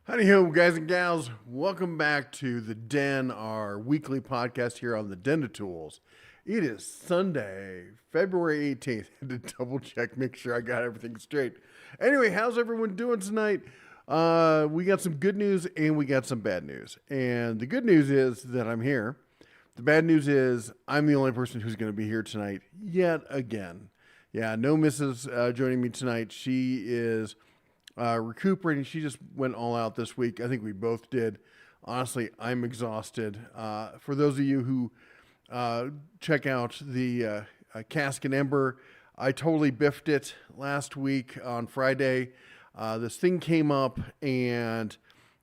Howdy ho, guys and gals. Welcome back to The Den, our weekly podcast here on the Den of Tools. It is Sunday, February 18th. I had to double check, make sure I got everything straight. Anyway, how's everyone doing tonight? We got some good news and we got some bad news. And the good news is that I'm here. The bad news is I'm the only person who's going to be here tonight yet again. Yeah, no Mrs. Joining me tonight. She is recuperating. She just went all out this week. I think we both did. Honestly, I'm exhausted. For those of you who check out the Cask and Ember, I totally biffed it last week on Friday. This thing came up, and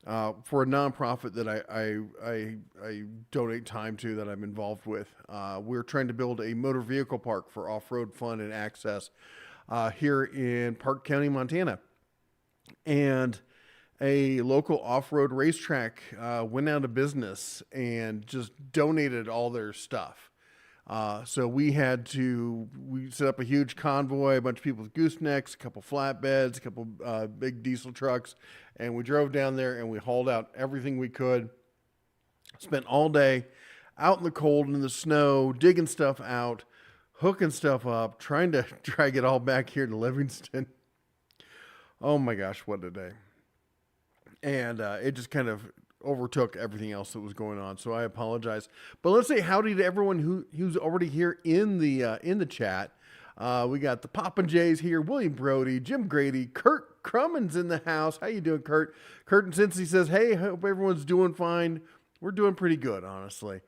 for a nonprofit that I donate time to, that I'm involved with, we're trying to build a motor vehicle park for off-road fun and access here in Park County, Montana. And a local off-road racetrack went out of business and just donated all their stuff. So we set up a huge convoy, a bunch of people with goosenecks, a couple flatbeds, a couple big diesel trucks, and we drove down there and we hauled out everything we could. Spent all day out in the cold and in the snow, digging stuff out, hooking stuff up, trying to drag it all back here to Livingston. Oh my gosh, what a day. And it just kind of overtook everything else that was going on. So I apologize. But let's say howdy to everyone who's already here in the chat. We got the Poppin' Jays here, William Brody, Jim Grady, Kurt Crumman's in the house. How you doing, Kurt? Kurt and Cincy says, hey, hope everyone's doing fine. We're doing pretty good, honestly.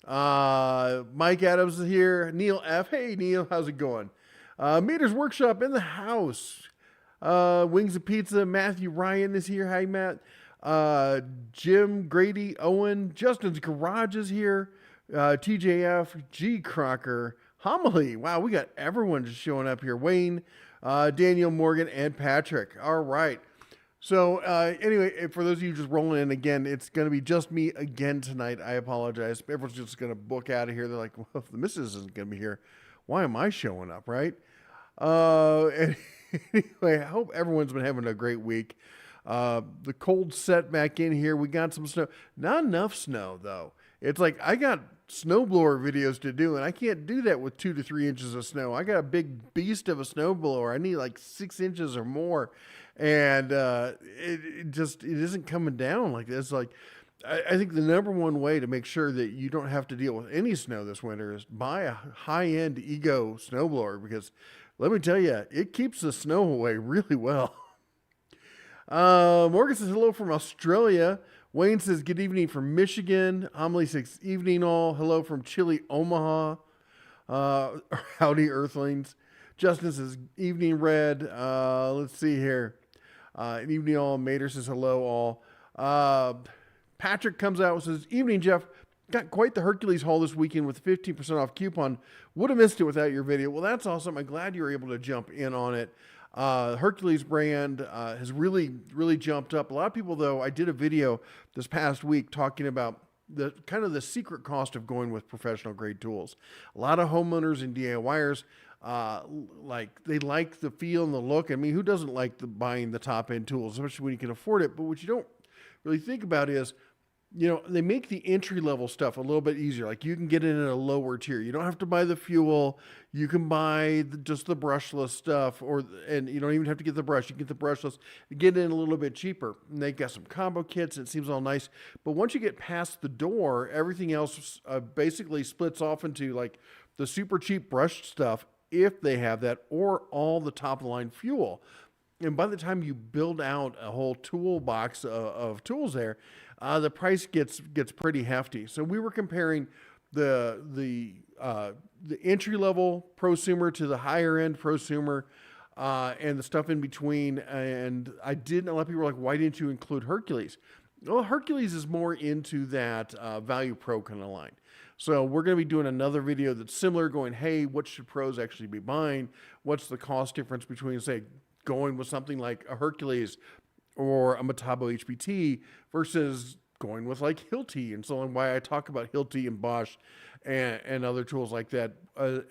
Mike Adams is here. Neil F. Hey, Neil, how's it going? Meters Workshop in the house. Wings of Pizza, Matthew Ryan is here. Hi, Matt. Jim Grady, Owen, Justin's Garage is here. TJF, G Crocker, Homily. Wow, we got everyone just showing up here. Wayne, Daniel Morgan, and Patrick. All right. So anyway, for those of you just rolling in again, it's going to be just me again tonight. I apologize. Everyone's just going to book out of here. They're like, well, if the missus isn't going to be here, why am I showing up, right? Anyway, I hope everyone's been having a great week. The cold set back in here. We got some snow. Not enough snow, though. It's like I got snowblower videos to do, and I can't do that with 2 to 3 inches of snow. I got a big beast of a snowblower. I need like 6 inches or more. And it isn't coming down like this. Like, I think the number one way to make sure that you don't have to deal with any snow this winter is buy a high-end Ego snowblower, because let me tell you, it keeps the snow away really well. Morgan says hello from Australia. Wayne says good evening from Michigan. Amelie says evening all. Hello from chilly Omaha. Howdy Earthlings. Justin says evening red. Let's see here. Evening all. Mater says hello all. Patrick comes out and says evening Jeff. Got quite the Hercules haul this weekend with a 15% off coupon. Would have missed it without your video. Well, that's awesome. I'm glad you were able to jump in on it. Hercules brand has really, really jumped up. A lot of people, though, I did a video this past week talking about the kind of the secret cost of going with professional grade tools. A lot of homeowners and DIYers, they like the feel and the look. I mean, who doesn't like buying the top end tools, especially when you can afford it? But what you don't really think about is, you know, they make the entry-level stuff a little bit easier. Like, you can get it in a lower tier. You don't have to buy the fuel. You can buy just the brushless stuff, and you don't even have to get the brush. You can get the brushless, get it in a little bit cheaper. And they got some combo kits. It seems all nice. But once you get past the door, everything else basically splits off into, like, the super cheap brushed stuff, if they have that, or all the top-of-the-line fuel. And by the time you build out a whole toolbox of tools there, the price gets pretty hefty. So we were comparing the entry level prosumer to the higher end prosumer, and the stuff in between. And a lot of people were like, why didn't you include Hercules? Well, Hercules is more into that Value Pro kind of line. So we're going to be doing another video that's similar, going, hey, what should pros actually be buying? What's the cost difference between, say, going with something like a Hercules or a Metabo HPT versus going with like Hilti, and so on. Why I talk about Hilti and Bosch and other tools like that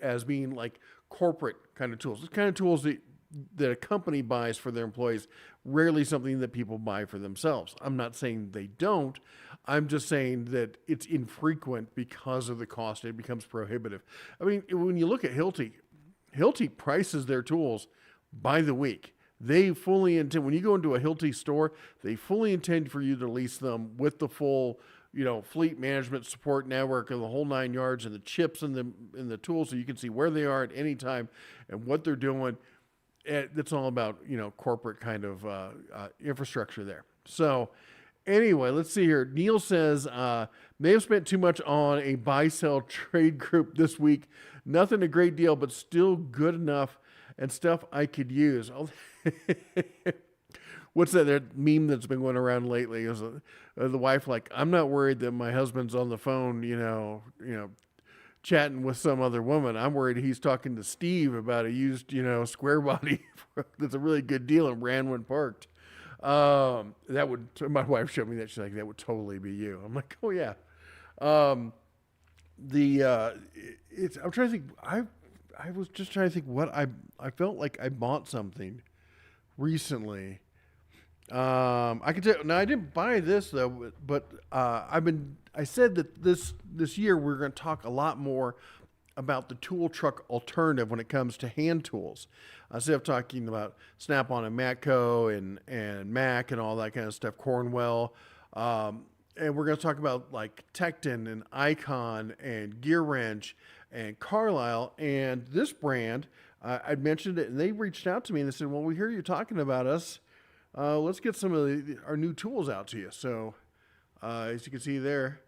as being like corporate kind of tools. The kind of tools that that a company buys for their employees, rarely something that people buy for themselves. I'm not saying they don't. I'm just saying that it's infrequent because of the cost. It becomes prohibitive. I mean, when you look at Hilti prices their tools by the week. They fully intend, when you go into a Hilti store, they fully intend for you to lease them with the full, fleet management support network and the whole 9 yards and the chips and the tools, so you can see where they are at any time and what they're doing. It's all about, corporate kind of infrastructure there. So anyway, let's see here. Neil says, may have spent too much on a buy-sell trade group this week. Nothing a great deal, but still good enough and stuff I could use. What's that meme that's been going around lately? Is the wife like, I'm not worried that my husband's on the phone, chatting with some other woman. I'm worried he's talking to Steve about a used, square body that's a really good deal in Ranwood Parked. My wife showed me that. She's like, that would totally be you. I'm like, oh yeah. I'm trying to think. I was just trying to think what I felt like I bought something recently. I can tell. Now I didn't buy this though, but I said that this year we're going to talk a lot more about the tool truck alternative when it comes to hand tools. Instead of talking about Snap-on and Matco and Mac and all that kind of stuff, Cornwell, and we're going to talk about like Tecton and Icon and Gear Wrench and Carlisle. And this brand, I'd mentioned it, and they reached out to me and they said, well, we hear you talking about us. Let's get some of our new tools out to you. So as you can see there,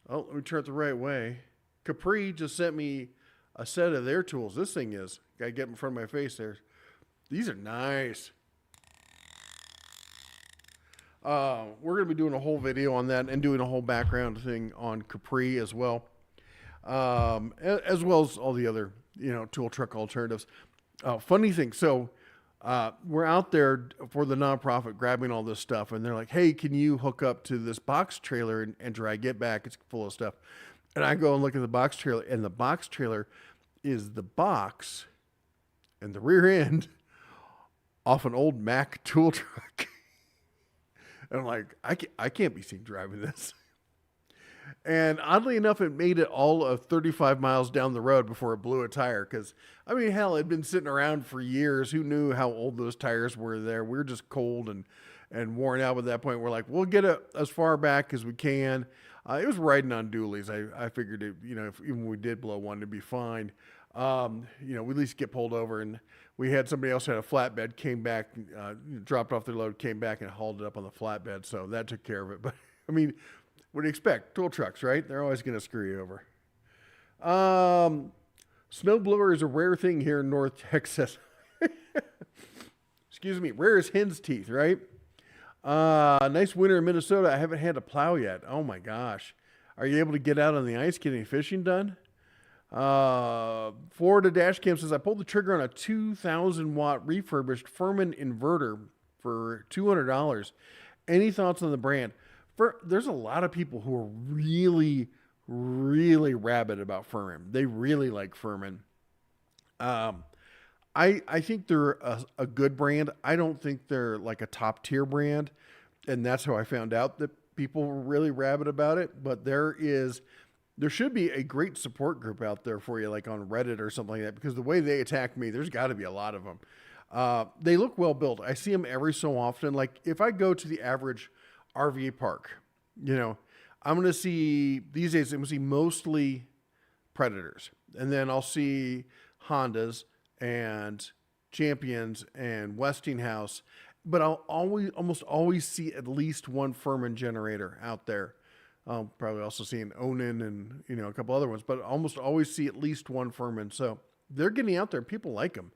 let me turn it the right way. Capri just sent me a set of their tools. This thing is, got to get in front of my face there. These are nice. We're going to be doing a whole video on that and doing a whole background thing on Capri as well. As well as all the other, tool truck alternatives. Funny thing. So, we're out there for the nonprofit grabbing all this stuff and they're like, hey, can you hook up to this box trailer and drag it back? It's full of stuff. And I go and look at the box trailer, and the box trailer is the box and the rear end off an old Mack tool truck. And I'm like, I can't be seen driving this. And oddly enough, it made it all of 35 miles down the road before it blew a tire. Because, I mean, hell, it'd been sitting around for years. Who knew how old those tires were there? We were just cold and worn out at that point. We're like, we'll get it as far back as we can. It was riding on dualies. I figured, if even we did blow one, it'd be fine. We at least get pulled over. And we had somebody else who had a flatbed, came back, dropped off their load, came back and hauled it up on the flatbed. So that took care of it. But, I mean, what do you expect? Tool trucks, right? They're always going to screw you over. Snowblower is a rare thing here in North Texas. Excuse me. Rare as hen's teeth, right? Nice winter in Minnesota. I haven't had a plow yet. Oh my gosh. Are you able to get out on the ice, get any fishing done? Florida Dash Cam says, I pulled the trigger on a 2,000 watt refurbished Furman inverter for $200. Any thoughts on the brand? There's a lot of people who are really, really rabid about Furman. They really like Furman. I think they're a good brand. I don't think they're like a top tier brand. And that's how I found out that people were really rabid about it. But there should be a great support group out there for you, like on Reddit or something like that, because the way they attack me, there's got to be a lot of them. They look well built. I see them every so often. Like if I go to the average RV park, I'm going to see, these days, I'm going to see mostly Predators. And then I'll see Hondas and Champions and Westinghouse. But I'll almost always see at least one Furman generator out there. I'll probably also see an Onan and, a couple other ones. But almost always see at least one Furman. So they're getting out there. People like them.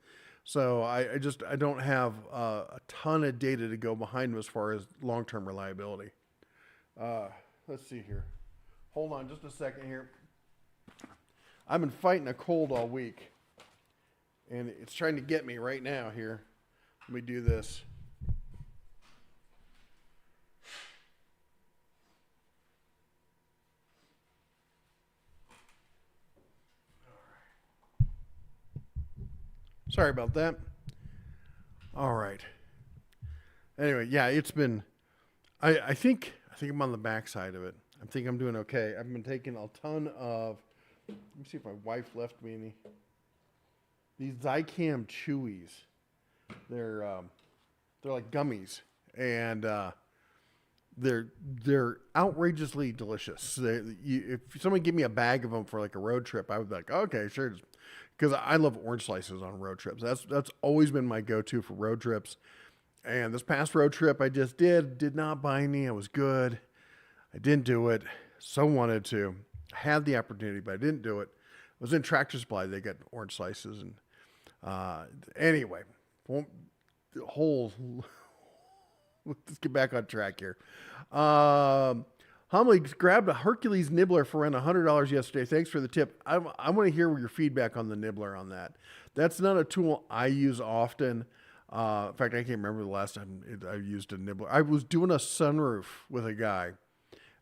So I don't have a ton of data to go behind them as far as long-term reliability. Let's see here. Hold on just a second here. I've been fighting a cold all week, and it's trying to get me right now here. Let me do this. Sorry about that. All right. Anyway, yeah, it's been. I think I'm on the backside of it. I think I'm doing okay. I've been taking a ton of. Let me see if my wife left me any. These Zicam Chewies. They're like gummies, and they're outrageously delicious. If someone gave me a bag of them for like a road trip, I would be like, okay, sure, because I love orange slices on road trips. That's always been my go-to for road trips. And this past road trip I just did not buy any. I was good. I didn't do it. So wanted to. I had the opportunity, but I didn't do it. I was in Tractor Supply. They got orange slices, and anyway, let's get back on track here. Homily grabbed a Hercules nibbler for around $100 yesterday. Thanks for the tip. I want to hear your feedback on the nibbler on that. That's not a tool I use often. In fact, I can't remember the last time I used a nibbler. I was doing a sunroof with a guy.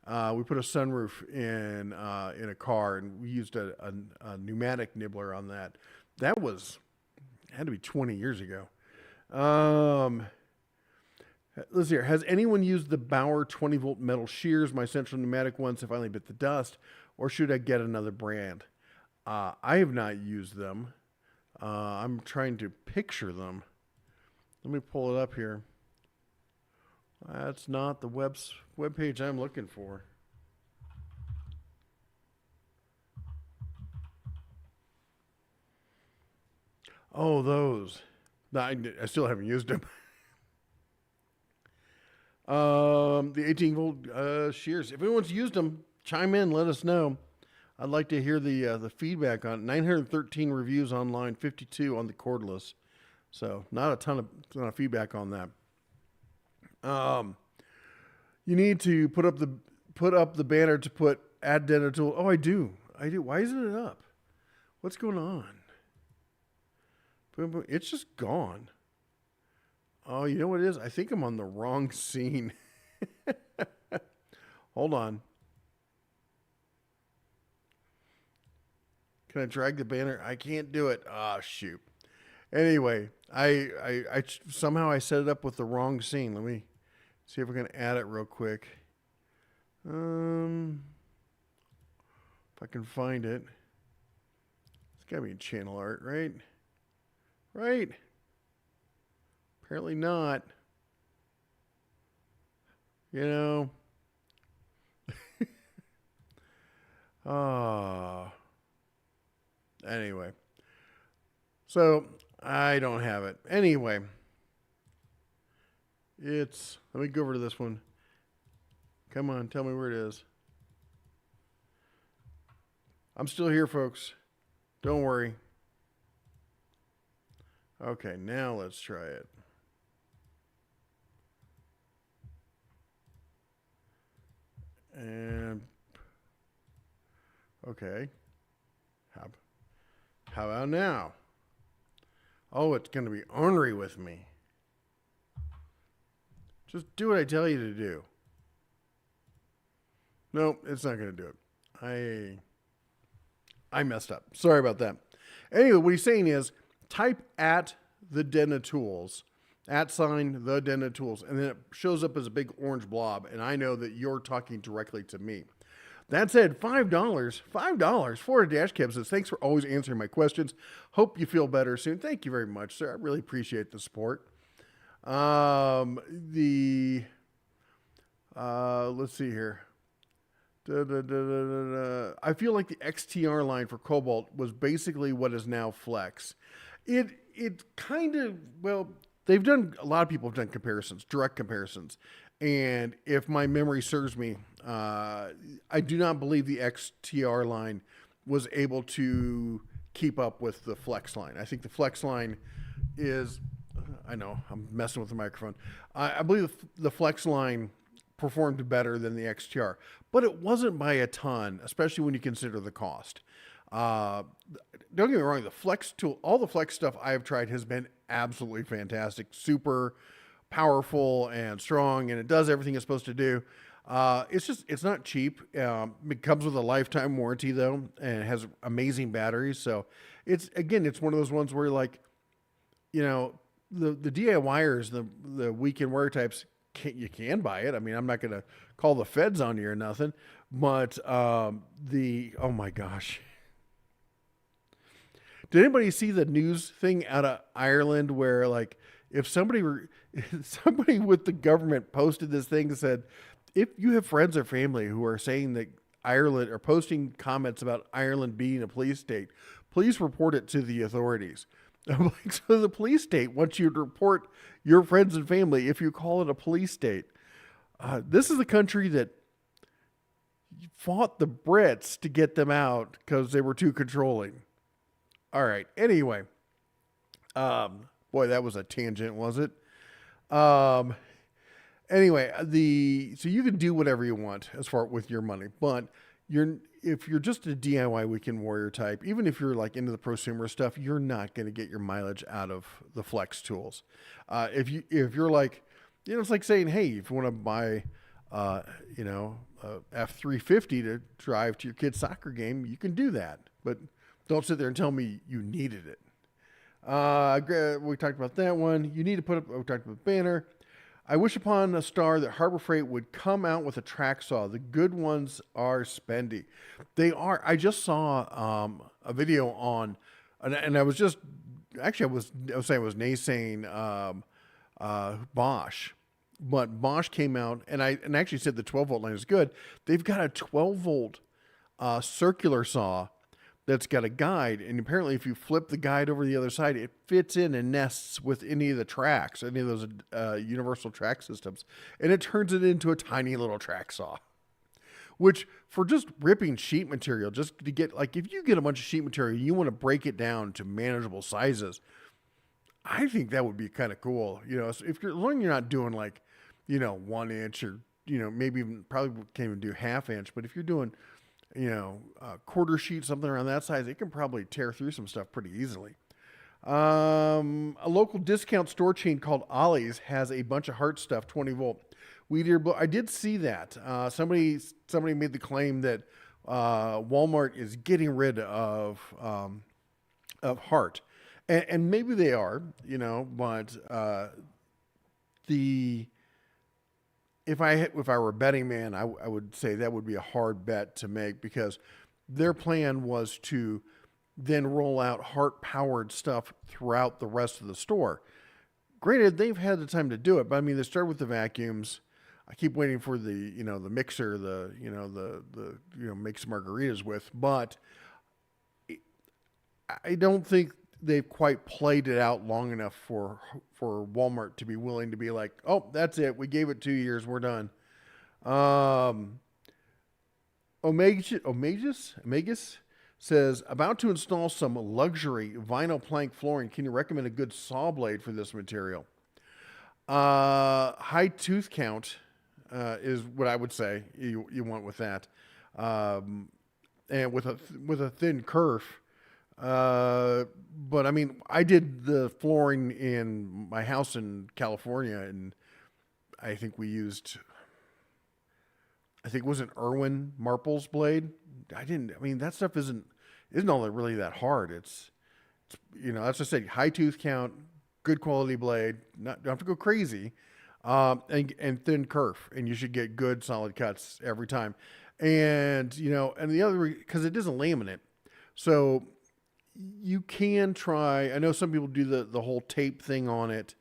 We put a sunroof in a car, and we used a pneumatic nibbler on that. That had to be 20 years ago. Let's see here. Has anyone used the Bauer 20-volt metal shears? My central pneumatic ones have finally bit the dust, or should I get another brand? I have not used them. I'm trying to picture them. Let me pull it up here. That's not the web page I'm looking for. Oh, those. No, I still haven't used them. The 18-volt shears. If anyone's used them, chime in. Let us know. I'd like to hear the feedback on it. 913 reviews online, 52 on the cordless. So not a ton of feedback on that. You need to put up the banner to add data tool. Oh, I do. Why isn't it up? What's going on? Boom, boom. It's just gone. Oh, you know what it is? I think I'm on the wrong scene. Hold on. Can I drag the banner? I can't do it. Ah, shoot. Anyway, I somehow I set it up with the wrong scene. Let me see if I can add it real quick. If I can find it. It's got to be in channel art, right? Right? Apparently not. You know. Anyway. So, I don't have it. Anyway. Let me go over to this one. Come on, tell me where it is. I'm still here, folks. Don't worry. Okay, now let's try it. And okay, how about now? Oh, it's going to be ornery with me. Just do what I tell you to do. Nope, it's not going to do it. I messed up. Sorry about that. Anyway, what he's saying is type at the Den of Tools, @ the Den of Tools, and then it shows up as a big orange blob, and I know that you're talking directly to me. That said, $5 for a dash cab says, thanks for always answering my questions. Hope you feel better soon. Thank you very much, sir. I really appreciate the support. Let's see here. I feel like the XTR line for Cobalt was basically what is now Flex. It kind of, well, a lot of people have done comparisons, direct comparisons. And if my memory serves me, I do not believe the XTR line was able to keep up with the Flex line. I think the Flex line is, I know, I'm messing with the microphone. I believe the Flex line performed better than the XTR, but it wasn't by a ton, especially when you consider the cost. Don't get me wrong, the Flex tool, all the Flex stuff I have tried has been absolutely fantastic, super powerful and strong, and it does everything it's supposed to do. It's not cheap. It comes with a lifetime warranty though, and it has amazing batteries. So it's one of those ones where like, the DIYers, the weekend wear types, you can buy it. I mean, I'm not going to call the feds on you or nothing, but oh my gosh. Did anybody see the news thing out of Ireland where, like, if somebody with the government posted this thing and said, if you have friends or family who are saying that Ireland are posting comments about Ireland being a police state, please report it to the authorities. I'm like, so the police state wants you to report your friends and family if you call it a police state. This is a country that fought the Brits to get them out because they were too controlling. All right. Anyway, boy, that was a tangent, was it? Anyway, so you can do whatever you want as far with your money, but if you're just a DIY weekend warrior type, even if you're like into the prosumer stuff, you're not going to get your mileage out of the flex tools. If you're like, it's like saying, hey, if you want to buy, a F-350 to drive to your kid's soccer game, you can do that, but don't sit there and tell me you needed it. We talked about that one. You need to we talked about banner. I wish upon a star that Harbor Freight would come out with a track saw. The good ones are spendy. They are. I just saw a video on, and I was just, actually I was saying it was naysaying Bosch. But Bosch came out and actually said the 12 volt line is good. They've got a 12 volt circular saw that's got a guide, and apparently if you flip the guide over the other side, it fits in and nests with any of the tracks, any of those universal track systems, and it turns it into a tiny little track saw. Which, for just ripping sheet material, just to get, like, if you get a bunch of sheet material, you want to break it down to manageable sizes, I think that would be kind of cool. So as long as you're not doing like, 1 inch or, maybe even probably can't even do half inch, but if you're doing, a quarter sheet, something around that size, it can probably tear through some stuff pretty easily. A local discount store chain called Ollie's has a bunch of Hart stuff, 20 volt. I did see that. Somebody made the claim that Walmart is getting rid of Hart. And maybe they are, but if I were a betting man, I would say that would be a hard bet to make, because their plan was to then roll out Hart-powered stuff throughout the rest of the store. Granted, they've had the time to do it, but I mean, they started with the vacuums. I keep waiting for the mixer, make some margaritas with, but I don't think they've quite played it out long enough for Walmart to be willing to be like, oh, that's it. We gave it 2 years. We're done. Omegas says, about to install some luxury vinyl plank flooring. Can you recommend a good saw blade for this material? High tooth count is what I would say you want with that. And with a thin kerf. But I mean, I did the flooring in my house in California, and I think was it Irwin Marple's blade? That stuff isn't all really that hard. It's that's just say high tooth count, good quality blade, don't have to go crazy, and thin kerf, and you should get good solid cuts every time. And, and the other, because it isn't laminate. So you can try, I know some people do the whole tape thing on it.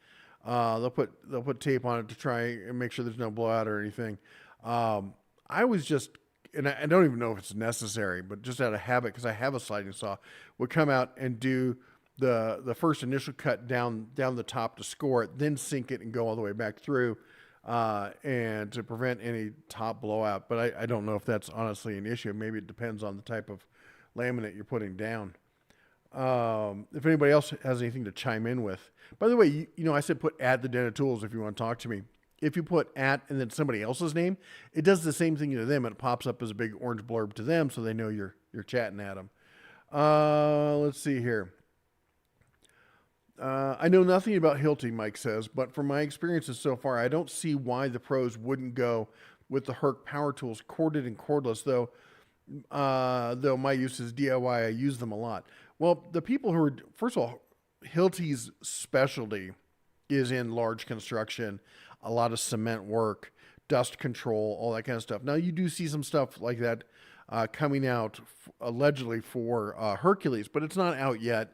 They'll put tape on it to try and make sure there's no blowout or anything. I was just, and I don't even know if it's necessary, but just out of habit, because I have a sliding saw, would come out and do the first initial cut down the top to score it, then sink it and go all the way back through, and to prevent any top blowout. But I don't know if that's honestly an issue. Maybe it depends on the type of laminate you're putting down. If anybody else has anything to chime in with. By the way, I said put at the Den of Tools if you want to talk to me. If you put at and then somebody else's name, it does the same thing to them. It pops up as a big orange blurb to them, so they know you're chatting at them. Let's see here. I know nothing about Hilti, Mike says, but from my experiences so far, I don't see why the pros wouldn't go with the Herc Power Tools corded and cordless, though my use is DIY. I use them a lot. Well, the people who are, first of all, Hilti's specialty is in large construction, a lot of cement work, dust control, all that kind of stuff. Now you do see some stuff like that coming out allegedly for Hercules, but it's not out yet.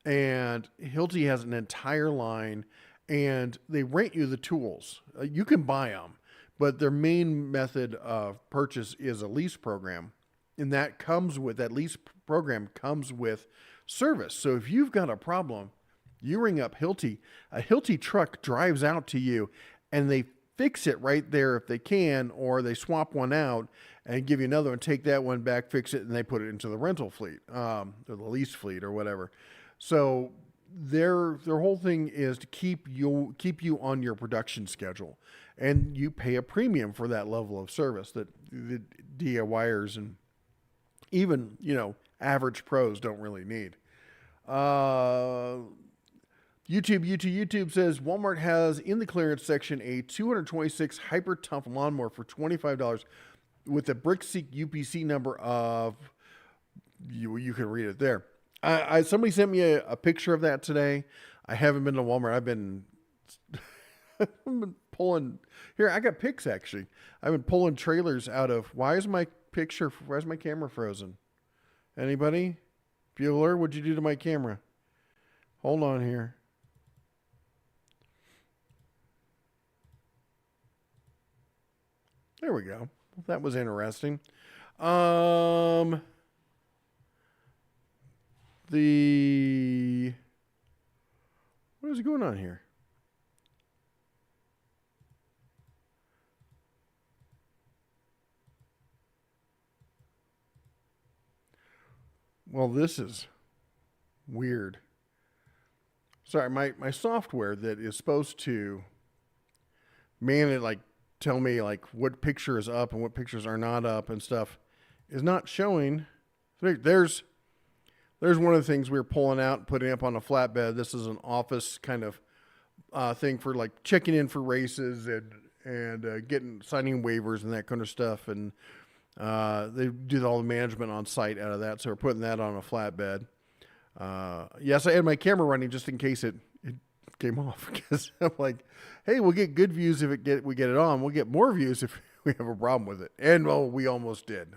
And Hilti has an entire line, and they rent you the tools. You can buy them, but their main method of purchase is a lease program. And that lease program comes with service. So if you've got a problem, you ring up Hilti. A Hilti truck drives out to you, and they fix it right there if they can, or they swap one out and give you another one, take that one back, fix it, and they put it into the rental fleet, or the lease fleet, or whatever. So their whole thing is to keep you on your production schedule, and you pay a premium for that level of service that the DIYers and even average pros don't really need. YouTube says Walmart has in the clearance section a 226 Hyper Tough lawnmower for $25 with a BrickSeek UPC number of you can read it there. Somebody sent me a picture of that today. I haven't been to Walmart. I've been pulling here. I got pics actually. I've been pulling trailers out of. Why is my camera frozen? Anybody? Bueller, what'd you do to my camera? Hold on here. There we go. That was interesting. What is going on here? Well, this is weird. Sorry, my software that is supposed to tell me what picture is up and what pictures are not up and stuff is not showing. There's one of the things we were pulling out and putting up on a flatbed. This is an office kind of thing for checking in for races and signing waivers and that kind of stuff. And they do all the management on site out of that. So we're putting that on a flatbed. Yes, I had my camera running just in case it came off, because I'm like, hey, we'll get good views if we get it on. We'll get more views if we have a problem with it. And we almost did.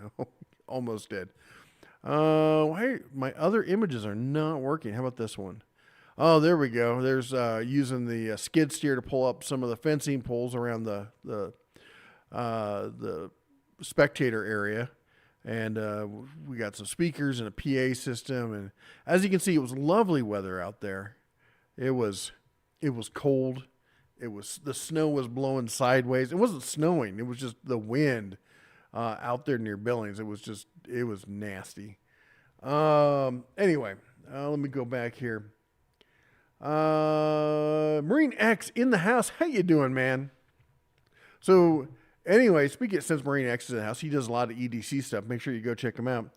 Almost did. Why my other images are not working? How about this one? Oh, there we go. There's using the skid steer to pull up some of the fencing poles around the spectator area. And we got some speakers and a PA system. And as you can see, it was lovely weather out there. It was cold. The snow was blowing sideways. It wasn't snowing. It was just the wind out there near Billings. It was nasty. Anyway, let me go back here. Marine X in the house. How you doing, man? So anyway, since Marine X is in the house, he does a lot of EDC stuff. Make sure you go check him out.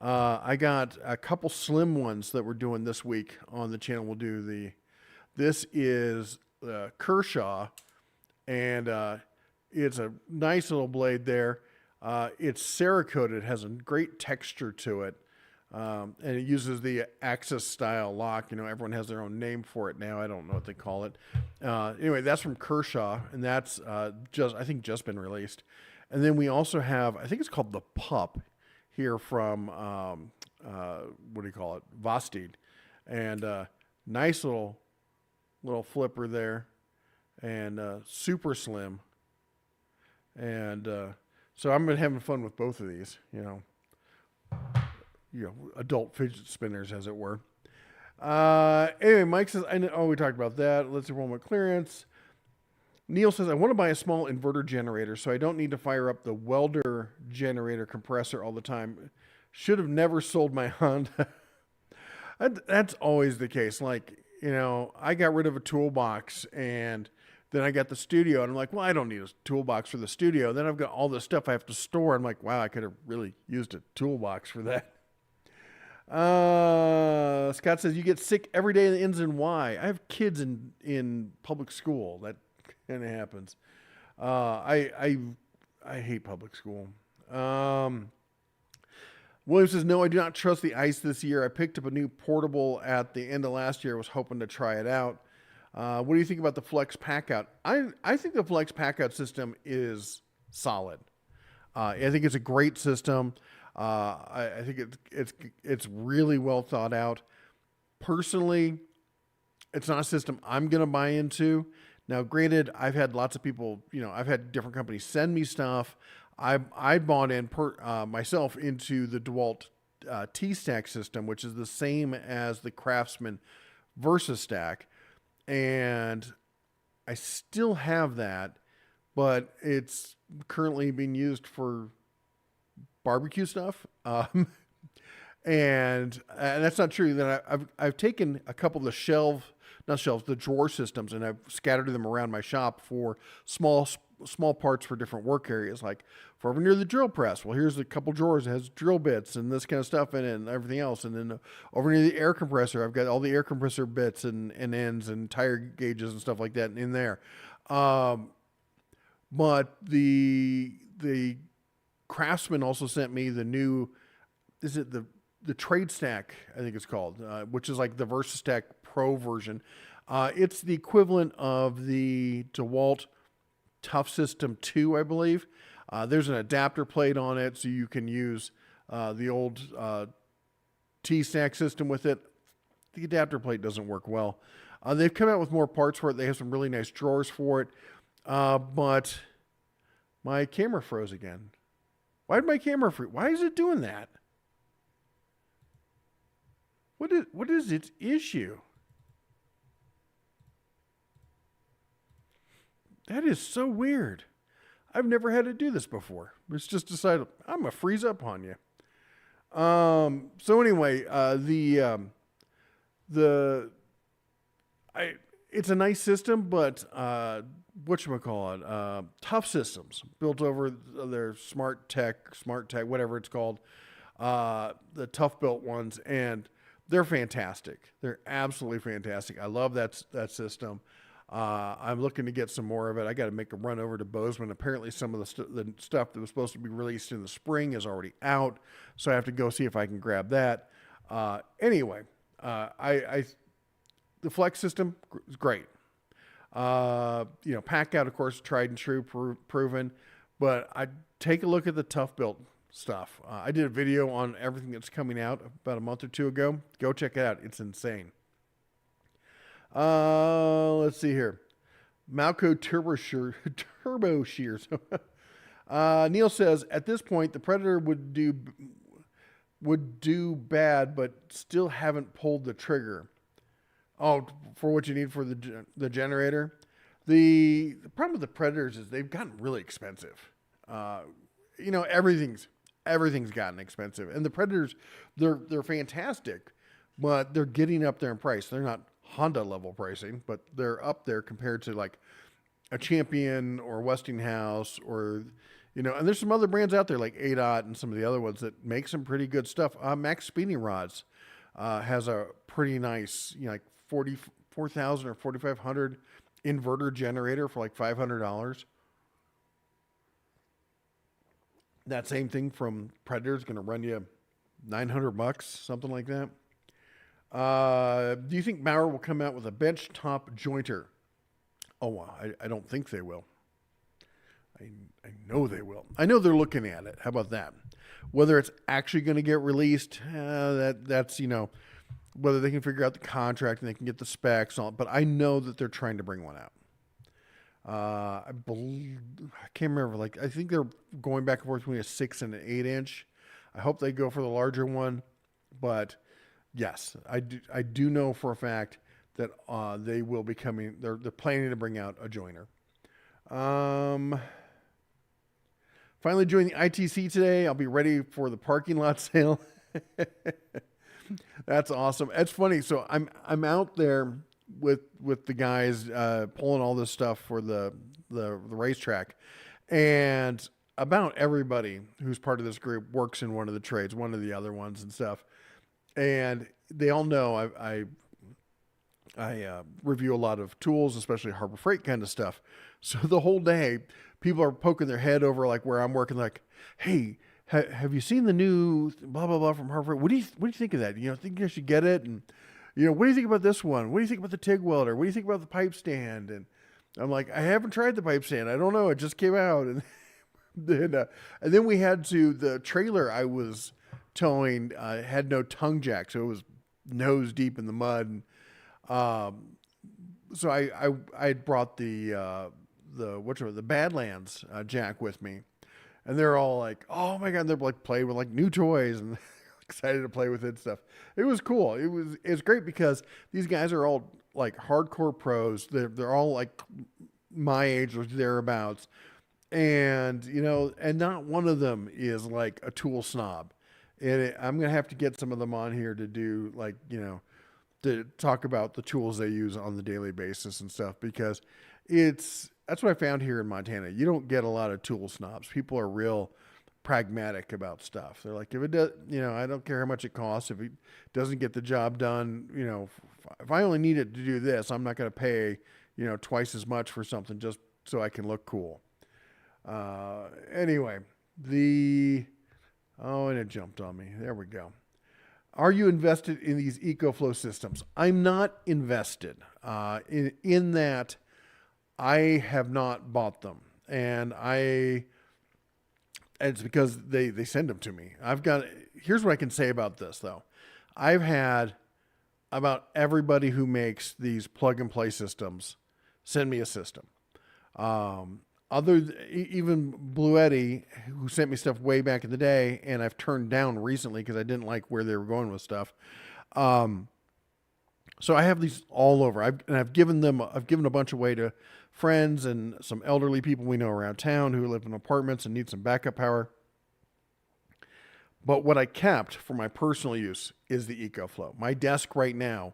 I got a couple slim ones that we're doing this week on the channel. We'll do this is Kershaw, and it's a nice little blade there. It's Cerakoted, has a great texture to it. And it uses the Axis style lock. Everyone has their own name for it now. I don't know what they call it. Anyway, that's from Kershaw, and that's just been released. And then we also have, I think it's called the Pup here from what do you call it? Vosted, and nice little flipper there, and super slim. And so I've been having fun with both of these. Adult fidget spinners, as it were. Anyway, Mike says, we talked about that. Let's see, one more clearance. Neil says, I want to buy a small inverter generator so I don't need to fire up the welder generator compressor all the time. Should have never sold my Honda. That's always the case. I got rid of a toolbox, and then I got the studio, and I'm like, well, I don't need a toolbox for the studio. Then I've got all this stuff I have to store. I'm like, wow, I could have really used a toolbox for that. Scott says, you get sick every day, and it ends in Y. I have kids in public school. That kind of happens. I hate public school. William says, no, I do not trust the ice this year. I picked up a new portable at the end of last year. I was hoping to try it out. What do you think about the Flex Packout? I think the Flex Packout system is solid. I think it's a great system. I think it's really well thought out. Personally, it's not a system I'm going to buy into. Now, granted, I've had lots of people, I've had different companies send me stuff. I bought in myself into the DeWalt T-Stack system, which is the same as the Craftsman Versa Stack. And I still have that, but it's currently being used for barbecue stuff. And that's not true. That I've taken a couple of the drawer systems, and I've scattered them around my shop for small parts for different work areas, like for over near the drill press. Well, here's a couple drawers that has drill bits and this kind of stuff in it and everything else. And then over near the air compressor, I've got all the air compressor bits and ends and tire gauges and stuff like that in there. But the Craftsman also sent me the new, is it the Trade Stack, I think it's called, which is like the Versa Stack Pro version. It's the equivalent of the DeWalt Tough System 2, I believe. There's an adapter plate on it, so you can use the old T-Stack system with it. The adapter plate doesn't work well. They've come out with more parts for it. They have some really nice drawers for it. But my camera froze again. Why did my camera freeze? Why is it doing that? What is its issue? That is so weird. I've never had to do this before. It's just decided I'm gonna freeze up on you. So anyway, it's a nice system, but whatchamacallit, Tough Systems built over their Smart Tech, whatever it's called, the Tough built ones, and they're fantastic. They're absolutely fantastic. I love that system. I'm looking to get some more of it. I got to make a run over to Bozeman. Apparently some of the stuff that was supposed to be released in the spring is already out, so I have to go see if I can grab that. Anyway, the Flex system is great. Pack out, of course, tried and true, proven, but I take a look at the Tough built stuff. I did a video on everything that's coming out about a month or two ago. Go check it out. It's insane. Let's see here. Malco Turbo Shears. Neil says, at this point, the Predator would do bad, but still haven't pulled the trigger. Oh, for what you need for the generator. The problem with the Predators is they've gotten really expensive. Everything's gotten expensive, and the Predators, they're fantastic, but they're getting up there in price. They're not Honda level pricing, but they're up there compared to like a Champion or Westinghouse or, and there's some other brands out there like ADOT and some of the other ones that make some pretty good stuff. Max Speeding Rods has a pretty nice, like 44,000 or 4,500 inverter generator for like $500. That same thing from Predator is going to run you $900, something like that. Do you think Maurer will come out with a bench top jointer? Oh, I don't think they will. I know they will. I know they're looking at it. How about that? Whether it's actually going to get released, that's whether they can figure out the contract and they can get the specs on it. But I know that they're trying to bring one out. I can't remember. I think they're going back and forth between a 6 and an 8 inch. I hope they go for the larger one, but yes, I do know for a fact that they will be coming. They're planning to bring out a joiner. Finally joined the ITC today. I'll be ready for the parking lot sale. That's awesome. It's funny. So I'm out there with the guys pulling all this stuff for the racetrack, and about everybody who's part of this group works in one of the trades, one of the other ones and stuff. And they all know I review a lot of tools, especially Harbor Freight kind of stuff. So the whole day, people are poking their head over like where I'm working, like, hey, have you seen the new blah blah blah from Harbor Freight? What do you think of that? Think I should get it? And what do you think about this one? What do you think about the TIG welder? What do you think about the pipe stand? And I'm like, I haven't tried the pipe stand. I don't know. It just came out. And then we had the trailer I was towing had no tongue jack. So it was nose deep in the mud. And, so I had brought the Badlands jack with me. And they're all like, oh my God, they're like playing with like new toys and excited to play with it and stuff. It was cool. It's great because these guys are all like hardcore pros. They're all like my age or thereabouts. And, and not one of them is like a tool snob. And I'm going to have to get some of them on here to do like, to talk about the tools they use on the daily basis and stuff, because that's what I found here in Montana. You don't get a lot of tool snobs. People are real pragmatic about stuff. They're like, if it does, I don't care how much it costs. If it doesn't get the job done, if I only need it to do this, I'm not going to pay, twice as much for something just so I can look cool. Anyway, and it jumped on me. There we go. Are you invested in these EcoFlow systems? I'm not invested in that. I have not bought them, and it's because they send them to me. Here's what I can say about this though. I've had about everybody who makes these plug and play systems send me a system. Even Blue Eddy, who sent me stuff way back in the day, and I've turned down recently because I didn't like where they were going with stuff. So I have these all over. I've given a bunch away to friends and some elderly people we know around town who live in apartments and need some backup power. But what I kept for my personal use is the EcoFlow. My desk right now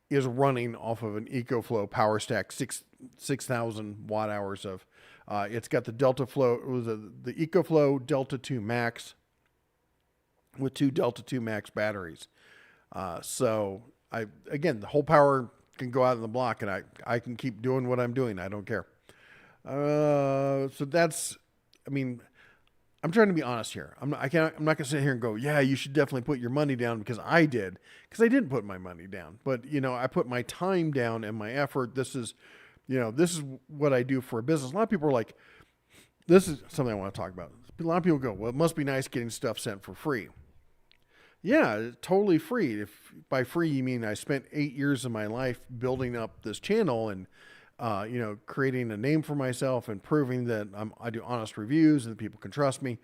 is running off of an EcoFlow power stack, 6,000 watt hours of. It's got the Delta Flow, the EcoFlow Delta 2 Max with 2 Delta 2 Max batteries. So the whole power can go out in the block, and I can keep doing what I'm doing. I don't care. So that's, I'm trying to be honest here. I'm not going to sit here and go, yeah, you should definitely put your money down, because I didn't put my money down, but I put my time down and my effort. This is what I do for a business. A lot of people are like, this is something I want to talk about. A lot of people go, well, it must be nice getting stuff sent for free. Yeah, it's totally free. If by free you mean I spent 8 years of my life building up this channel and creating a name for myself and proving that I do honest reviews and that people can trust me.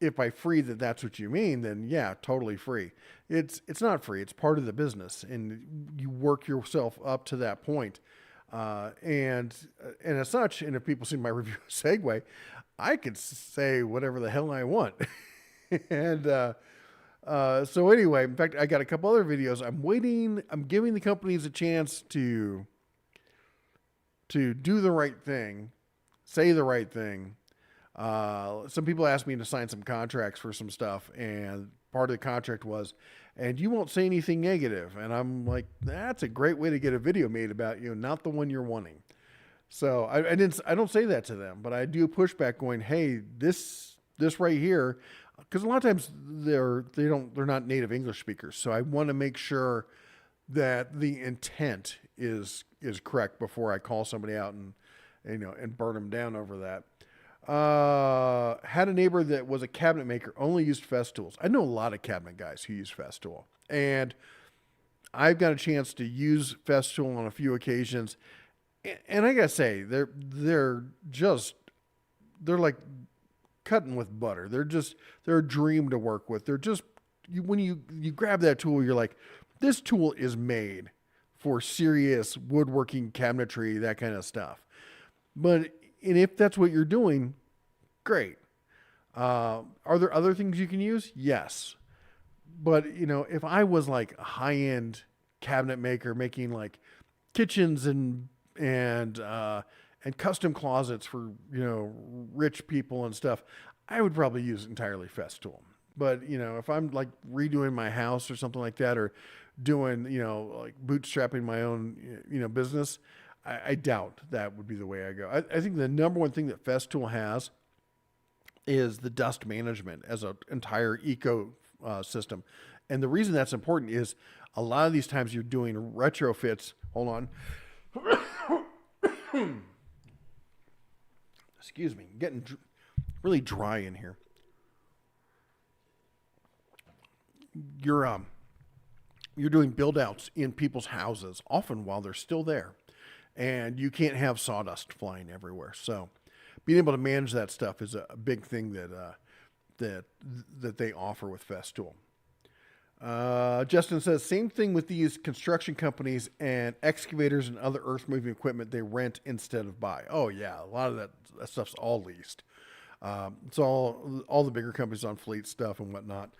If by free that's what you mean, then yeah, totally free. It's not free. It's part of the business, and you work yourself up to that point. And as such, and if people see my review of Segway, I could say whatever the hell I want. And so anyway, in fact, I got a couple other videos. I'm giving the companies a chance to do the right thing, say the right thing. Some people asked me to sign some contracts for some stuff, and part of the contract was, and you won't say anything negative. And I'm like, that's a great way to get a video made about you, not the one you're wanting. So I don't say that to them, but I do push back going, hey, this right here, because a lot of times they're not native English speakers. So I want to make sure that the intent is correct before I call somebody out and burn them down over that. Had a neighbor that was a cabinet maker, only used Festool. I know a lot of cabinet guys who use Festool, and I've got a chance to use Festool on a few occasions. And I gotta say, they're like cutting with butter. They're a dream to work with. They're just, when you grab that tool, you're like, this tool is made for serious woodworking, cabinetry, that kind of stuff. And if that's what you're doing, great. Are there other things you can use? Yes. But, if I was like a high-end cabinet maker making like kitchens and custom closets for, rich people and stuff, I would probably use entirely Festool. But, if I'm like redoing my house or something like that, or doing, like bootstrapping my own, business, I doubt that would be the way I go. I think the number one thing that Festool has is the dust management as an entire eco system. And the reason that's important is A lot of these times you're doing retrofits. Hold on. Excuse me. Getting really dry in here. You're doing build outs in people's houses, often while they're still there. And you can't have sawdust flying everywhere. So being able to manage that stuff is a big thing that they offer with Festool. Justin says, same thing with these construction companies and excavators and other earth moving equipment they rent instead of buy. Oh yeah, a lot of that stuff's all leased. It's all the bigger companies on fleet stuff and whatnot.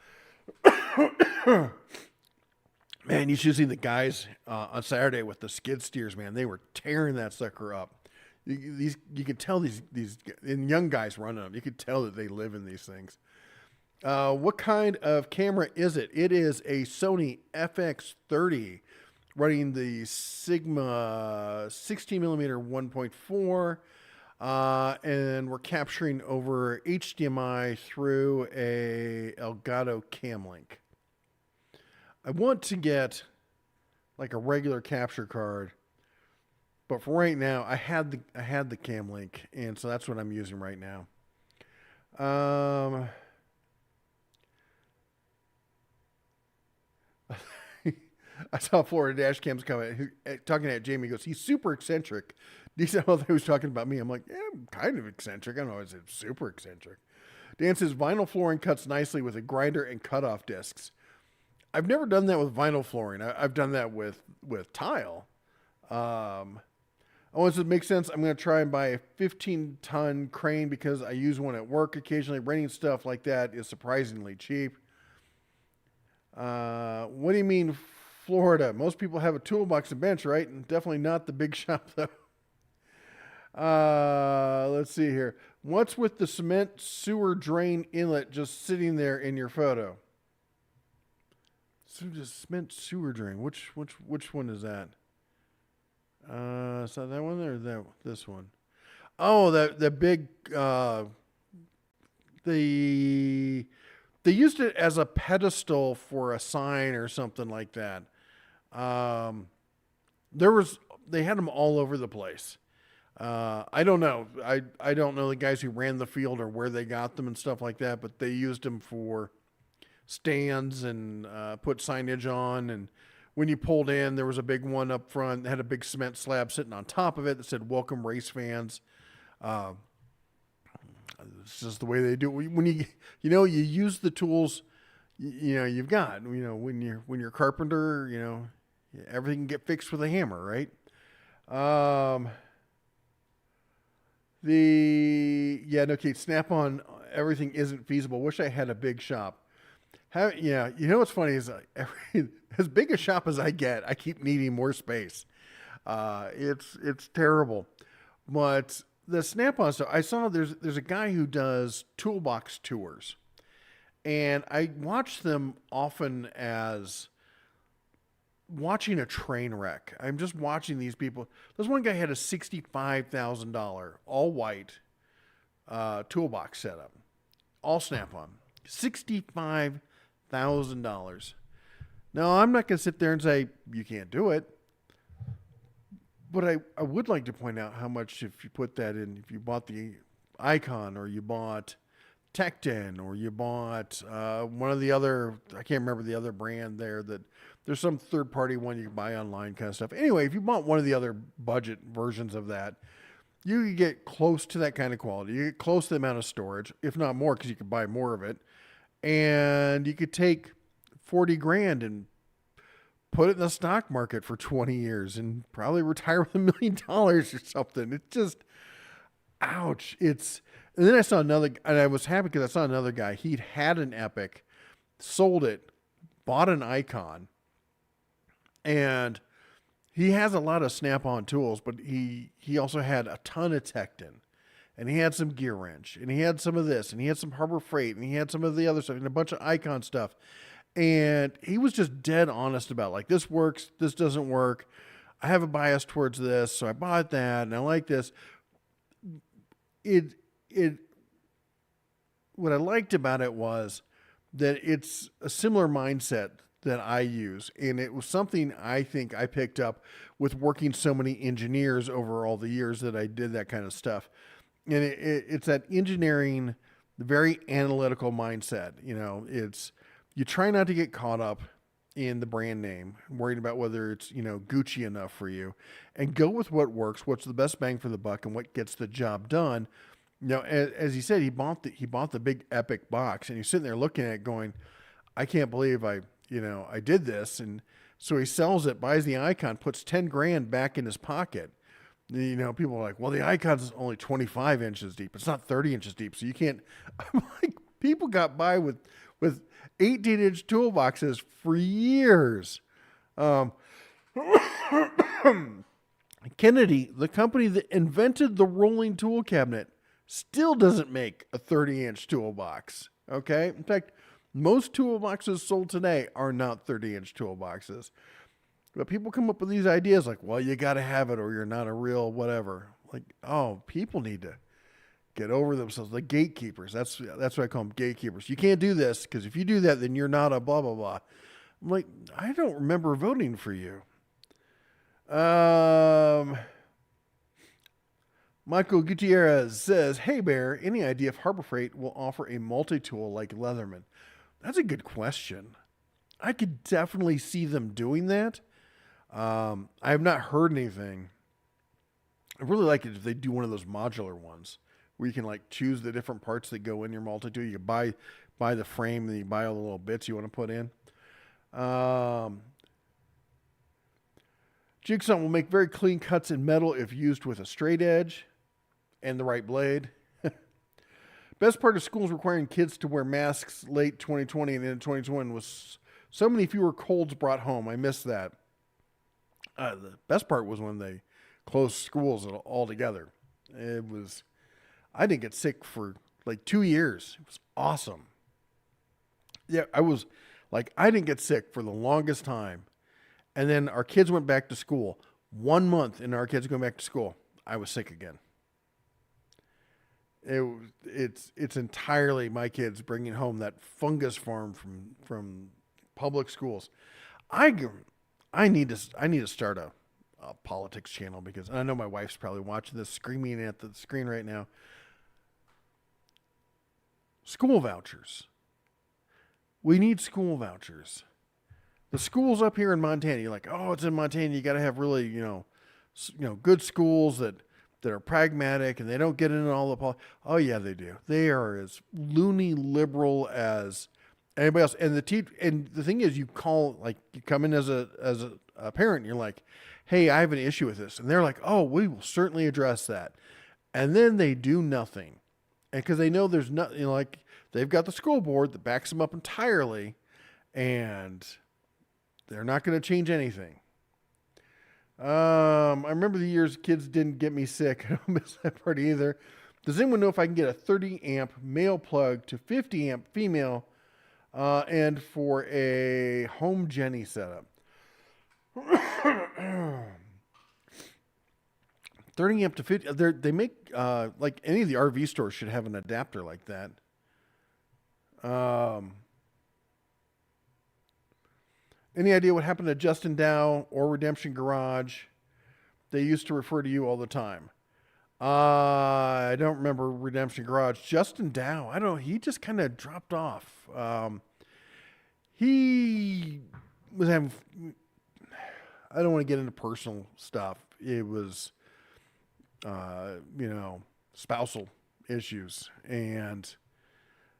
Man, you should see the guys on Saturday with the skid steers, man. They were tearing that sucker up. You could tell these and young guys running them. You could tell that they live in these things. What kind of camera is it? It is a Sony FX30 running the Sigma 16mm 1.4. And we're capturing over HDMI through a Elgato Cam Link. I want to get like a regular capture card, but for right now, I had the Cam Link, and so that's what I'm using right now. I saw Florida Dash Cam's comment talking at Jamie. He goes, he's super eccentric. He said, oh, he was talking about me. I'm like, yeah, I'm kind of eccentric. I don't know, is it super eccentric? Dan says vinyl flooring cuts nicely with a grinder and cutoff discs. I've never done that with vinyl flooring. I've done that with tile. I want to make sense. I'm going to try and buy a 15-ton crane because I use one at work occasionally. Renting stuff like that is surprisingly cheap. What do you mean, Florida? Most people have a toolbox and bench, right? And definitely not the big shop, though. Let's see here. What's with the cement sewer drain inlet just sitting there in your photo? So just cement sewer drain. Which one is that? Is that one or this one? Oh, the big they used it as a pedestal for a sign or something like that. They had them all over the place. I don't know. I don't know the guys who ran the field or where they got them and stuff like that, but they used them for stands and put signage on. And when you pulled in, there was a big one up front that had a big cement slab sitting on top of it that said "Welcome Race Fans." It's just the way they do it. When you use the tools, you've got. When you're a carpenter, everything can get fixed with a hammer, right? Snap-on everything isn't feasible. Wish I had a big shop. What's funny is as big a shop as I get, I keep needing more space. It's terrible. But the Snap-on stuff, I saw there's a guy who does toolbox tours, and I watch them often as watching a train wreck. I'm just watching these people. There's one guy had a $65,000 all white toolbox setup, all Snap-on, $65,000. Now, I'm not going to sit there and say you can't do it, but I would like to point out how much if you put that in, if you bought the Icon or you bought Tecton or you bought one of the other, I can't remember the other brand there, that there's some third-party one you can buy online kind of stuff. Anyway, if you bought one of the other budget versions of that, you could get close to that kind of quality. You get close to the amount of storage, if not more, because you could buy more of it. And you could take $40,000 and put it in the stock market for 20 years and probably retire with $1 million or something. It's just, ouch. And then I saw another, and I was happy because I saw another guy. He'd had an Epic, sold it, bought an Icon, and he has a lot of Snap-on tools, but he also had a ton of Tecton. And he had some Gear Wrench, and he had some of this, and he had some Harbor Freight, and he had some of the other stuff, and a bunch of Icon stuff. And he was just dead honest about, like, this works, this doesn't work. I have a bias towards this, so I bought that, and I like this. What I liked about it was that it's a similar mindset that I use. And it was something I think I picked up with working so many engineers over all the years that I did that kind of stuff. And it's that engineering, very analytical mindset. You try not to get caught up in the brand name, worrying about whether it's, Gucci enough for you, and go with what works, what's the best bang for the buck, and what gets the job done. As he said, he bought the big epic box, and he's sitting there looking at it going, I can't believe I did this. And so he sells it, buys the icon, puts 10 grand back in his pocket. People are like, well, the icon's only 25 inches deep. It's not 30 inches deep. So you can't, I'm like, people got by with 18-inch toolboxes for years. Kennedy, the company that invented the rolling tool cabinet, still doesn't make a 30-inch toolbox. Okay? In fact, most toolboxes sold today are not 30-inch toolboxes. But people come up with these ideas like, well, you got to have it or you're not a real whatever. Like, oh, people need to get over themselves. The gatekeepers. That's what I call them, gatekeepers. You can't do this because if you do that, then you're not a blah, blah, blah. I'm like, I don't remember voting for you. Michael Gutierrez says, hey, Bear, any idea if Harbor Freight will offer a multi-tool like Leatherman? That's a good question. I could definitely see them doing that. I have not heard anything. I really like it if they do one of those modular ones where you can like choose the different parts that go in your multi-tool. You can buy the frame and you buy all the little bits you want to put in. Jigsaw will make very clean cuts in metal if used with a straight edge and the right blade. Best part of schools requiring kids to wear masks late 2020 and into 2021 was so many fewer colds brought home. I missed that. The best part was when they closed schools altogether. I didn't get sick for like 2 years. It was awesome. Yeah, I didn't get sick for the longest time. And then our kids went back to school. 1 month into our kids going back to school, I was sick again. It's entirely my kids bringing home that fungus farm from public schools. I need to start a politics channel because I know my wife's probably watching this, screaming at the screen right now. School vouchers. We need school vouchers. The schools up here in Montana, you're like, oh, it's in Montana. You got to have really, good schools that are pragmatic and they don't get into all the Oh yeah, they do. They are as loony liberal as anybody else. And the thing is, you come in as a parent, and you're like, hey, I have an issue with this, and they're like, oh, we will certainly address that, and then they do nothing, and because they know there's nothing, like they've got the school board that backs them up entirely, and they're not going to change anything. I remember the years kids didn't get me sick. I don't miss that part either. Does anyone know if I can get a 30 amp male plug to 50 amp female, and for a home Jenny setup? 30 amp to 50. They make, like any of the RV stores should have an adapter like that. Any idea what happened to Justin Dow or Redemption Garage? They used to refer to you all the time. I don't remember Redemption Garage. Justin Dow, I don't know. He just kind of dropped off. He was having, I don't want to get into personal stuff. It was, spousal issues. And,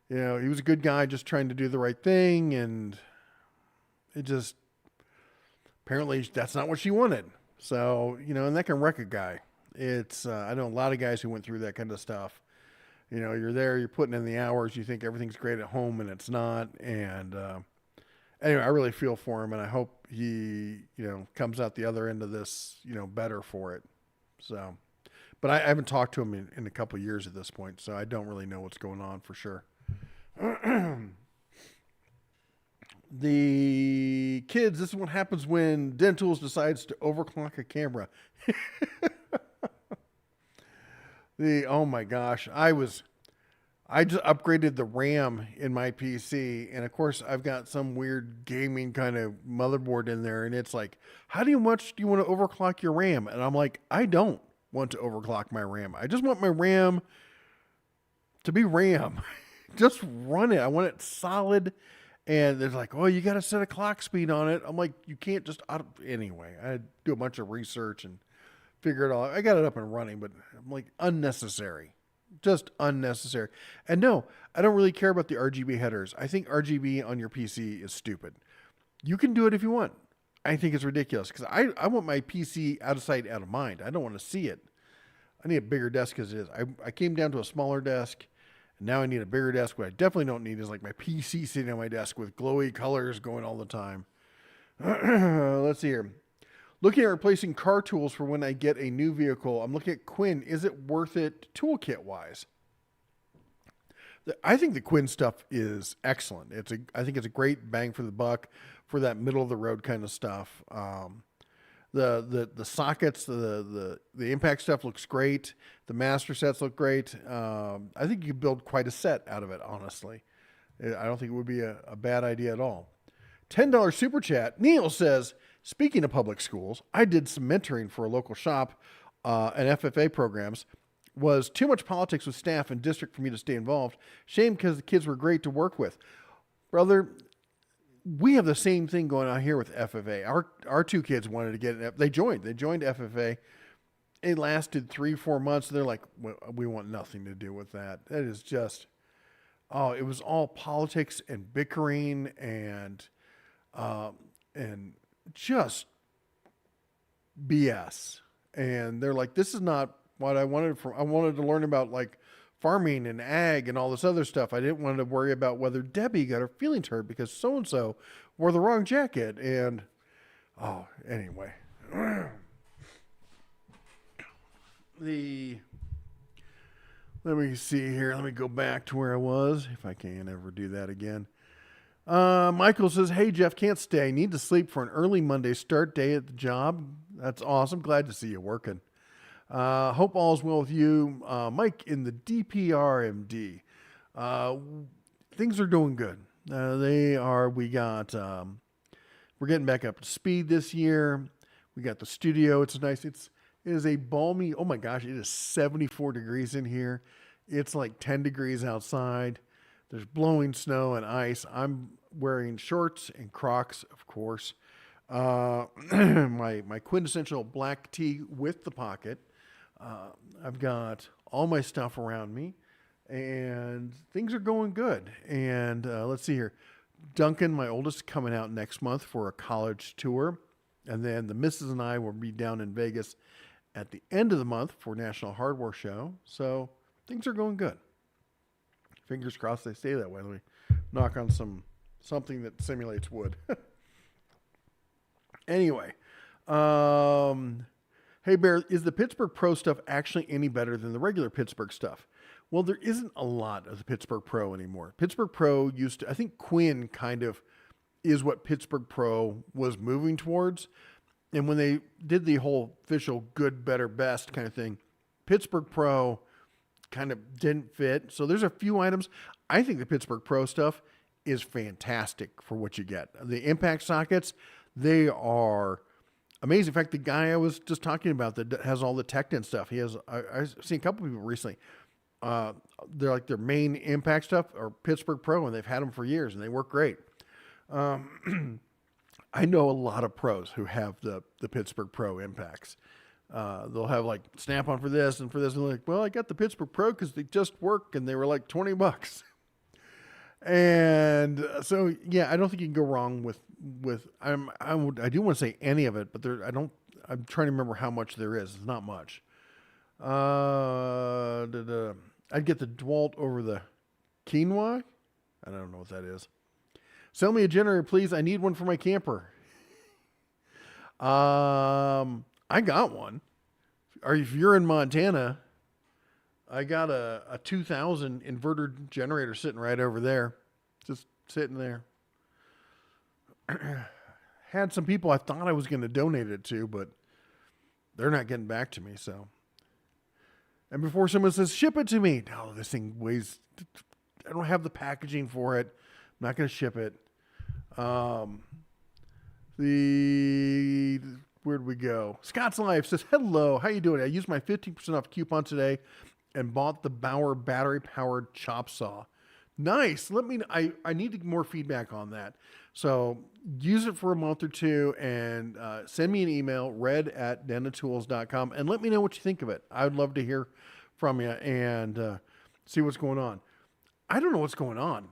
he was a good guy just trying to do the right thing. And it just, apparently that's not what she wanted. So, and that can wreck a guy. It's, I know a lot of guys who went through that kind of stuff. You're there, you're putting in the hours, you think everything's great at home and it's not. And, anyway, I really feel for him and I hope he, comes out the other end of this, better for it. So, but I haven't talked to him in a couple of years at this point, so I don't really know what's going on for sure. The kids, this is what happens when Dentools decides to overclock a camera. Oh my gosh. I I just upgraded the RAM in my PC, and of course, I've got some weird gaming kind of motherboard in there, and it's like, how much do you want to overclock your RAM? And I'm like, I don't want to overclock my RAM. I just want my RAM to be RAM. Just run it. I want it solid. And they're like, oh, you got to set a clock speed on it. I'm like, you can't just anyway. I do a bunch of research and figure it all out. I got it up and running, but I'm like, unnecessary. Just unnecessary. And no, I don't really care about the RGB headers. I think RGB on your PC is stupid. You can do it if you want. I think it's ridiculous because I want my PC out of sight, out of mind. I don't want to see it. I need a bigger desk as it is. I came down to a smaller desk, and now I need a bigger desk. What I definitely don't need is like my PC sitting on my desk with glowy colors going all the time. Let's see here. Looking at replacing car tools for when I get a new vehicle. I'm looking at Quinn. Is it worth it toolkit wise? I think the Quinn stuff is excellent. I think it's a great bang for the buck for that middle of the road kind of stuff. The sockets, the impact stuff looks great. The master sets look great. I think you could build quite a set out of it, honestly. I don't think it would be a bad idea at all. $10 super chat. Neil says, speaking of public schools, I did some mentoring for a local shop and FFA programs. Was too much politics with staff and district for me to stay involved. Shame because the kids were great to work with. Brother, we have the same thing going on here with FFA. Our two kids wanted to get it. They joined FFA. It lasted 3-4 months. They're like, we want nothing to do with that. That is just, it was all politics and bickering and just BS. And they're like, this is not what I wanted I wanted to learn about like farming and ag and all this other stuff. I didn't want to worry about whether Debbie got her feelings hurt because so-and-so wore the wrong jacket. And, anyway. Let me see here. Let me go back to where I was, if I can ever do that again. Michael says, hey, Jeff, can't stay. Need to sleep for an early Monday start day at the job. That's awesome. Glad to see you working. Hope all is well with you. Mike in the DPRMD. Things are doing good. We're getting back up to speed this year. We got the studio. It's nice. It is a balmy, oh my gosh, it is 74 degrees in here. It's like 10 degrees outside. There's blowing snow and ice. I'm wearing shorts and Crocs, of course. My quintessential black tee with the pocket. I've got all my stuff around me, and things are going good. And let's see here. Duncan, my oldest, coming out next month for a college tour. And then the missus and I will be down in Vegas at the end of the month for National Hardware Show. So things are going good. Fingers crossed they stay that way. Let me knock on something that simulates wood. Anyway, hey, Bear, is the Pittsburgh Pro stuff actually any better than the regular Pittsburgh stuff? Well, there isn't a lot of the Pittsburgh Pro anymore. Pittsburgh Pro used to, I think Quinn kind of is what Pittsburgh Pro was moving towards. And when they did the whole official good, better, best kind of thing, Pittsburgh Pro kind of didn't fit. So there's a few items. I think the Pittsburgh Pro stuff is fantastic for what you get. The impact sockets, they are amazing. In fact, the guy I was just talking about that has all the Tecton stuff, I've seen a couple people recently. They're like their main impact stuff are Pittsburgh Pro, and they've had them for years, and they work great. I know a lot of pros who have the Pittsburgh Pro impacts. They'll have like Snap-on for this and for this, and they're like, well, I got the Pittsburgh Pro because they just work, and they were like $20. And so, yeah, I don't think you can go wrong with I do want to say any of it, but I'm trying to remember how much there is. It's not much. I'd get the DeWalt over the quinoa. I don't know what that is. Sell me a generator, please. I need one for my camper. I got one. Or if you're in Montana, I got a 2000 inverter generator sitting right over there. Just sitting there. Had some people I thought I was going to donate it to, but they're not getting back to me. So And before someone says, ship it to me. No, this thing weighs, I don't have the packaging for it. I'm not going to ship it. Where'd we go? Scott's Life says, hello, how you doing? I used my 15% off coupon today and bought the Bauer battery powered chop saw. Nice. I need more feedback on that. So use it for a month or two and send me an email, red@denatools.com, and let me know what you think of it. I would love to hear from you and see what's going on. I don't know what's going on.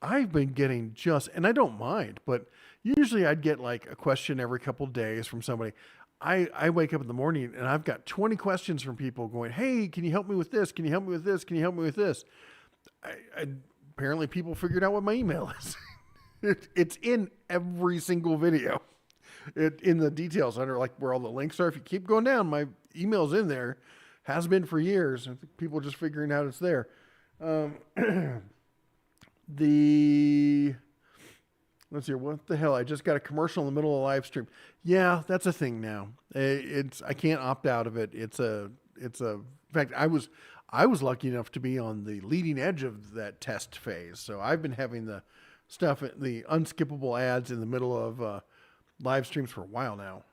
I've been getting and I don't mind, but usually I'd get like a question every couple of days from somebody. I wake up in the morning and I've got 20 questions from people going, hey, can you help me with this? Can you help me with this? Can you help me with this? Apparently people figured out what my email is. It's in every single video. In the details under like where all the links are. If you keep going down, my email's in there. Has been for years. I think people are just figuring out it's there. Let's see, what the hell? I just got a commercial in the middle of a live stream. Yeah, that's a thing now. I can't opt out of it. In fact, I was lucky enough to be on the leading edge of that test phase. So I've been having the unskippable ads in the middle of live streams for a while now.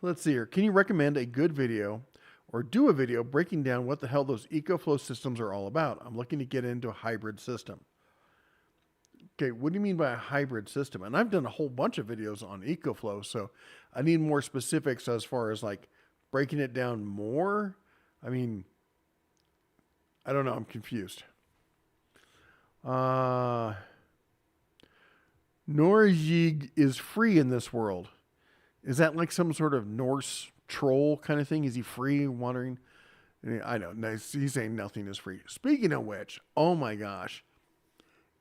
Let's see here. Can you recommend a good video or do a video breaking down what the hell those EcoFlow systems are all about? I'm looking to get into a hybrid system. Okay, what do you mean by a hybrid system? And I've done a whole bunch of videos on EcoFlow, so I need more specifics as far as like breaking it down more. I mean, I don't know. I'm confused. Norjig is free in this world. Is that like some sort of Norse troll kind of thing? Is he free wandering? I know. He's saying nothing is free. Speaking of which, oh my gosh.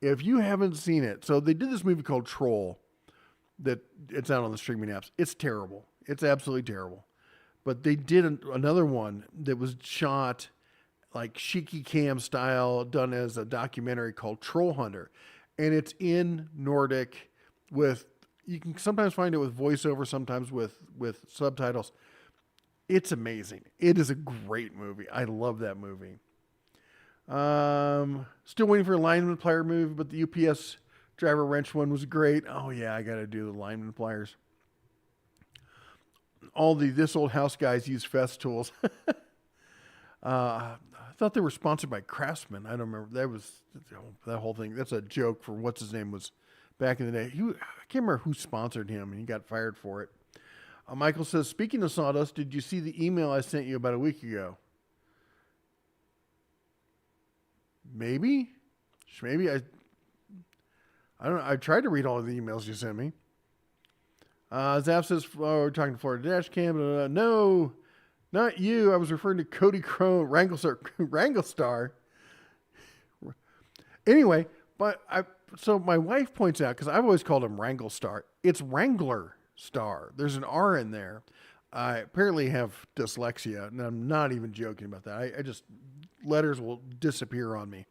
If you haven't seen it, so they did this movie called Troll that it's out on the streaming apps. It's terrible. It's absolutely terrible. But they did another one that was shot like Shiki Cam style, done as a documentary called Troll Hunter. And it's in Nordic you can sometimes find it with voiceover, sometimes with subtitles. It's amazing. It is a great movie. I love that movie. Still waiting for a lineman plier movie, but the UPS driver wrench one was great. Oh yeah, I got to do the lineman pliers. All this old house guys use Fest tools. I thought they were sponsored by Craftsman. I don't remember. That whole thing. That's a joke for what's his name was back in the day. I can't remember who sponsored him, and he got fired for it. Michael says, speaking of sawdust, did you see the email I sent you about a week ago? Maybe I don't know. I tried to read all of the emails you sent me. Zap says, we're talking to Florida Dash Cam. No, not you. I was referring to Cody Crone, Wranglestar. Anyway, so my wife points out, because I've always called him Wranglestar. It's Wrangler Star. There's an R in there. I apparently have dyslexia, and I'm not even joking about that. I just, letters will disappear on me.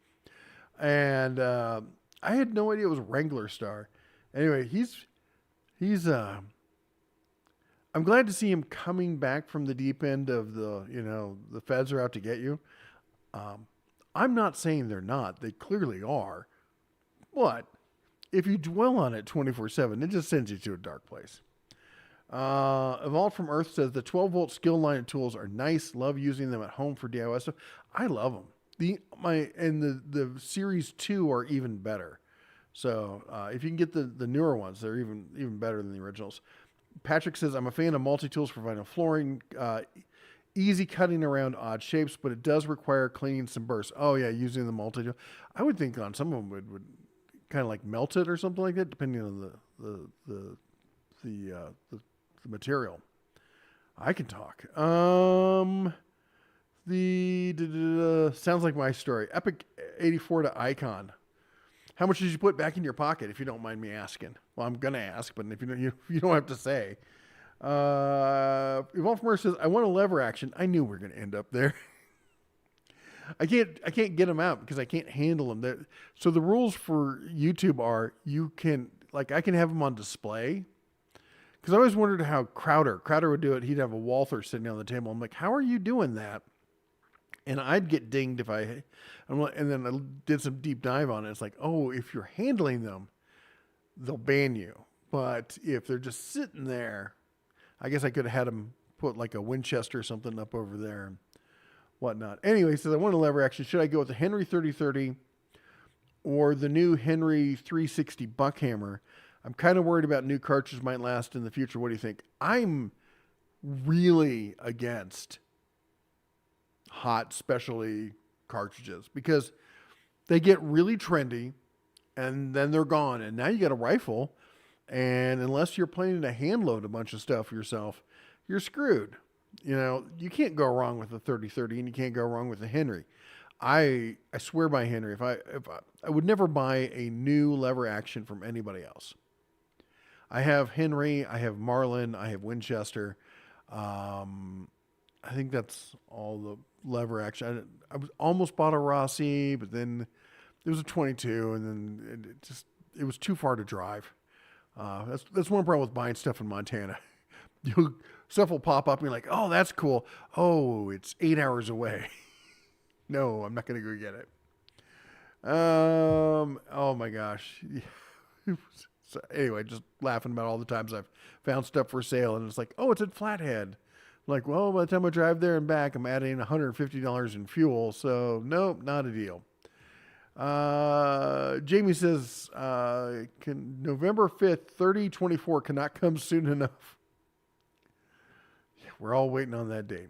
And I had no idea it was Wrangler Star. Anyway, I'm glad to see him coming back from the deep end of the feds are out to get you. I'm not saying they're not. They clearly are. But if you dwell on it 24/7, it just sends you to a dark place. Evolved from Earth says the 12-volt skill line of tools are nice. Love using them at home for DIY stuff. I love them. The Series 2 are even better. So if you can get the newer ones, they're even better than the originals. Patrick says, I'm a fan of multi-tools for vinyl flooring. Easy cutting around odd shapes, but it does require cleaning some burrs. Oh yeah, using the multi-tool. I would think on some of them would kind of like melt it or something like that, depending on the material. I can talk. Sounds like my story. Epic 84 to Icon. How much did you put back in your pocket, if you don't mind me asking? Well, I'm gonna ask, but if you don't have to say. Evolve from Earth says, I want a lever action. I knew we were gonna end up there. I can't get them out because I can't handle them. So the rules for YouTube are I can have them on display Because I always wondered how Crowder would do it. He'd have a Walther sitting on the table. I'm like, how are you doing that? And I'd get dinged if and then I did some deep dive on it. It's like, oh, if you're handling them, they'll ban you. But if they're just sitting there, I guess I could have had them put like a Winchester or something up over there and whatnot. Anyway, he says, I want a lever action. Should I go with the Henry 3030 or the new Henry 360 Buckhammer? I'm kind of worried about new cartridges might last in the future. What do you think? I'm really against hot specialty cartridges because they get really trendy and then they're gone. And now you got a rifle, and unless you're planning to hand load a bunch of stuff yourself, you're screwed. You know, you can't go wrong with a 30-30 and you can't go wrong with a Henry. I swear by Henry, if I would never buy a new lever action from anybody else. I have Henry, I have Marlin, I have Winchester. I think that's all the lever action. I was almost bought a Rossi, but then it was a 22, and then it was too far to drive. That's one problem with buying stuff in Montana. Stuff will pop up and you're like, oh, that's cool. Oh, it's 8 hours away. No, I'm not going to go get it. Oh my gosh. So anyway, just laughing about all the times I've found stuff for sale and it's like, oh, it's at Flathead. I'm like, well, by the time I drive there and back, I'm adding $150 in fuel. So nope, not a deal. Jamie says, November 5th, 3024 cannot come soon enough. Yeah, we're all waiting on that date.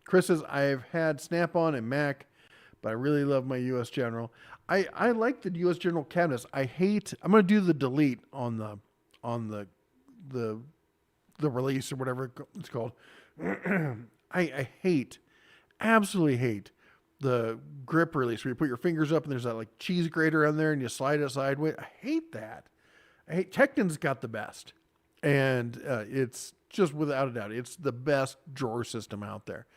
Chris says, I've had Snap-on and Mac, but I really love my U.S. General. I like the U.S. General cabinets. I'm going to do the delete on the release or whatever it's called. I absolutely hate the grip release where you put your fingers up and there's that like cheese grater on there and you slide it sideways. I hate that. Tekton's got the best. And it's just without a doubt, it's the best drawer system out there.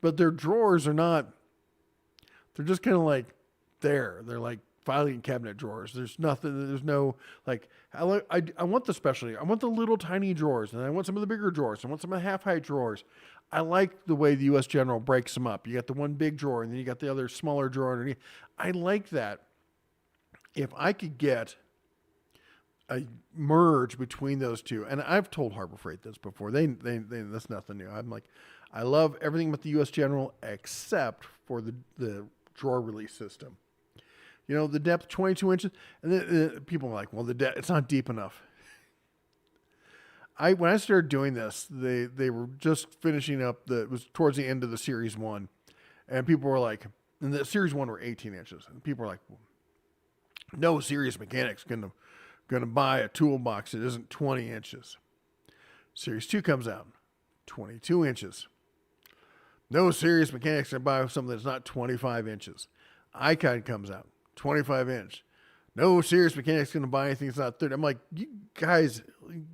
But their drawers are not, they're just kind of like there. They're like filing cabinet drawers. There's nothing, there's no, like, I want the specialty. I want the little tiny drawers, and I want some of the bigger drawers. I want some of the half-height drawers. I like the way the U.S. General breaks them up. You got the one big drawer, and then you got the other smaller drawer underneath. I like that. If I could get a merge between those two, and I've told Harbor Freight this before. They that's nothing new. I'm like, I love everything with the U.S. General except for the drawer release system. You know, the depth 22 inches, and then people are like, well, it's not deep enough. When I started doing this, they were just finishing up it was towards the end of the Series 1, and people were like, and the Series 1 were 18 inches, and people were like, well, no serious mechanic's gonna buy a toolbox that isn't 20 inches. Series 2 comes out, 22 inches. No serious mechanic's gonna buy something that's not 25 inches. Icon comes out, 25 inch. No serious mechanic's going to buy anything that's not 30. I'm like, you guys,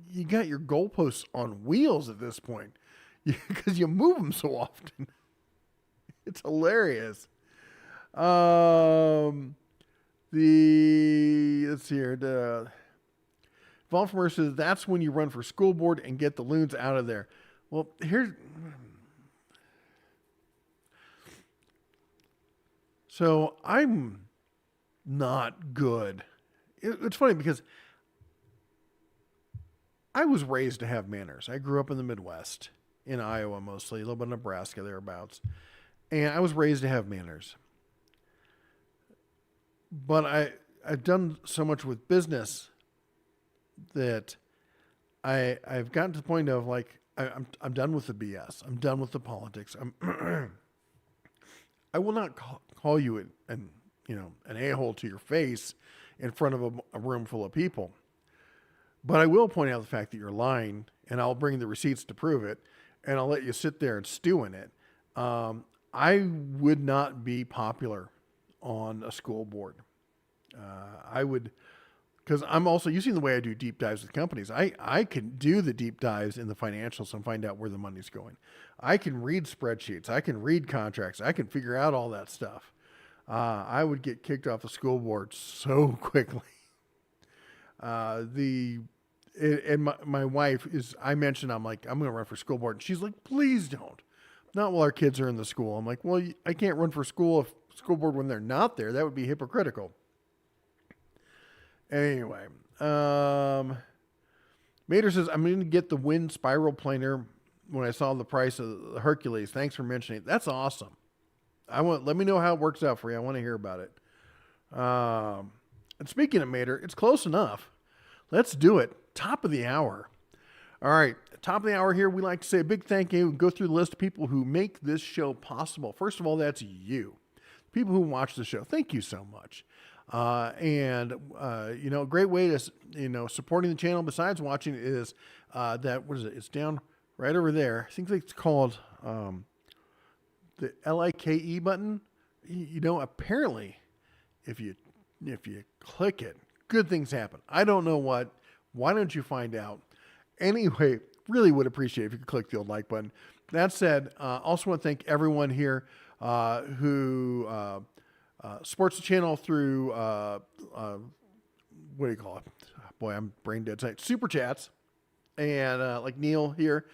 you got your goalposts on wheels at this point because you move them so often. It's hilarious. Let's see here. Volfmer says that's when you run for school board and get the loons out of there. Well, so I'm not good. It's funny because I was raised to have manners. I grew up in the Midwest, in Iowa mostly, a little bit of Nebraska thereabouts. And I was raised to have manners. But I've done so much with business that I've gotten to the point of like, I'm done with the BS. I'm done with the politics. I will not call you an a-hole to your face in front of a room full of people. But I will point out the fact that you're lying, and I'll bring the receipts to prove it, and I'll let you sit there and stew in it. I would not be popular on a school board. I would, because I'm also, you've seen the way I do deep dives with companies. I can do the deep dives in the financials and find out where the money's going. I can read spreadsheets. I can read contracts. I can figure out all that stuff. I would get kicked off the school board so quickly. and my wife is, I mentioned, I'm like, I'm going to run for school board. And she's like, please don't. Not while our kids are in the school. I'm like, well, I can't run for school board when they're not there. That would be hypocritical. Anyway, Mater says, I'm going to get the Wind Spiral Planer when I saw the price of the Hercules. Thanks for mentioning it. That's awesome. Let me know how it works out for you. I want to hear about it. And speaking of Mater, it's close enough. Let's do it. Top of the hour. All right. Top of the hour here. We like to say a big thank you and go through the list of people who make this show possible. First of all, that's you. People who watch the show. Thank you so much. A great way to, supporting the channel besides watching is, what is it? It's down right over there. I think it's called, the LIKE button. Apparently if you click it, good things happen. I don't know what. Why don't you find out? Anyway, really would appreciate if you could click the old like button. That said, also want to thank everyone here who supports the channel through, what do you call it? Boy, I'm brain dead tonight. Super chats. And like Neil here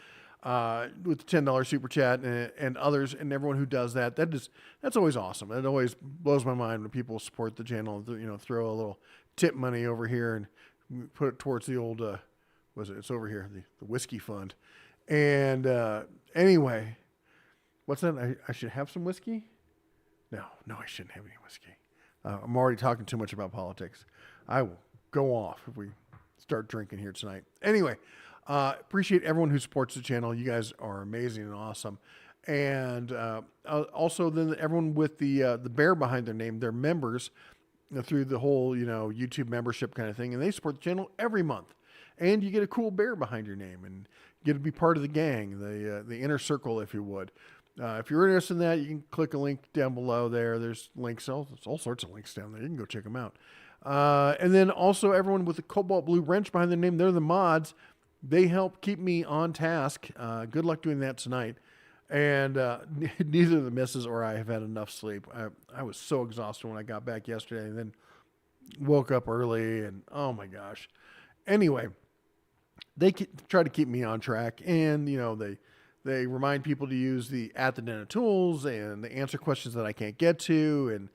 with the $10 super chat and others and everyone who does that. That's always awesome. It always blows my mind when people support the channel, throw a little tip money over here and put it towards the old, it's over here, the whiskey fund. And anyway, what's that? I should have some whiskey? No, I shouldn't have any whiskey. I'm already talking too much about politics. I will go off if we start drinking here tonight. Anyway, appreciate everyone who supports the channel. You guys are amazing and awesome. And also then everyone with the bear behind their name, they're members through the whole, YouTube membership kind of thing. And they support the channel every month. And you get a cool bear behind your name and get to be part of the gang, the inner circle, if you would. If you're interested in that, you can click a link down below there. There's links, all sorts of links down there. You can go check them out. And then also everyone with the cobalt blue wrench behind their name, they're the mods. They help keep me on task. Good luck doing that tonight. And neither the missus or I have had enough sleep. I was so exhausted when I got back yesterday and then woke up early and oh my gosh. Anyway, they try to keep me on track and, they remind people to use the at the Den of Tools and they answer questions that I can't get to and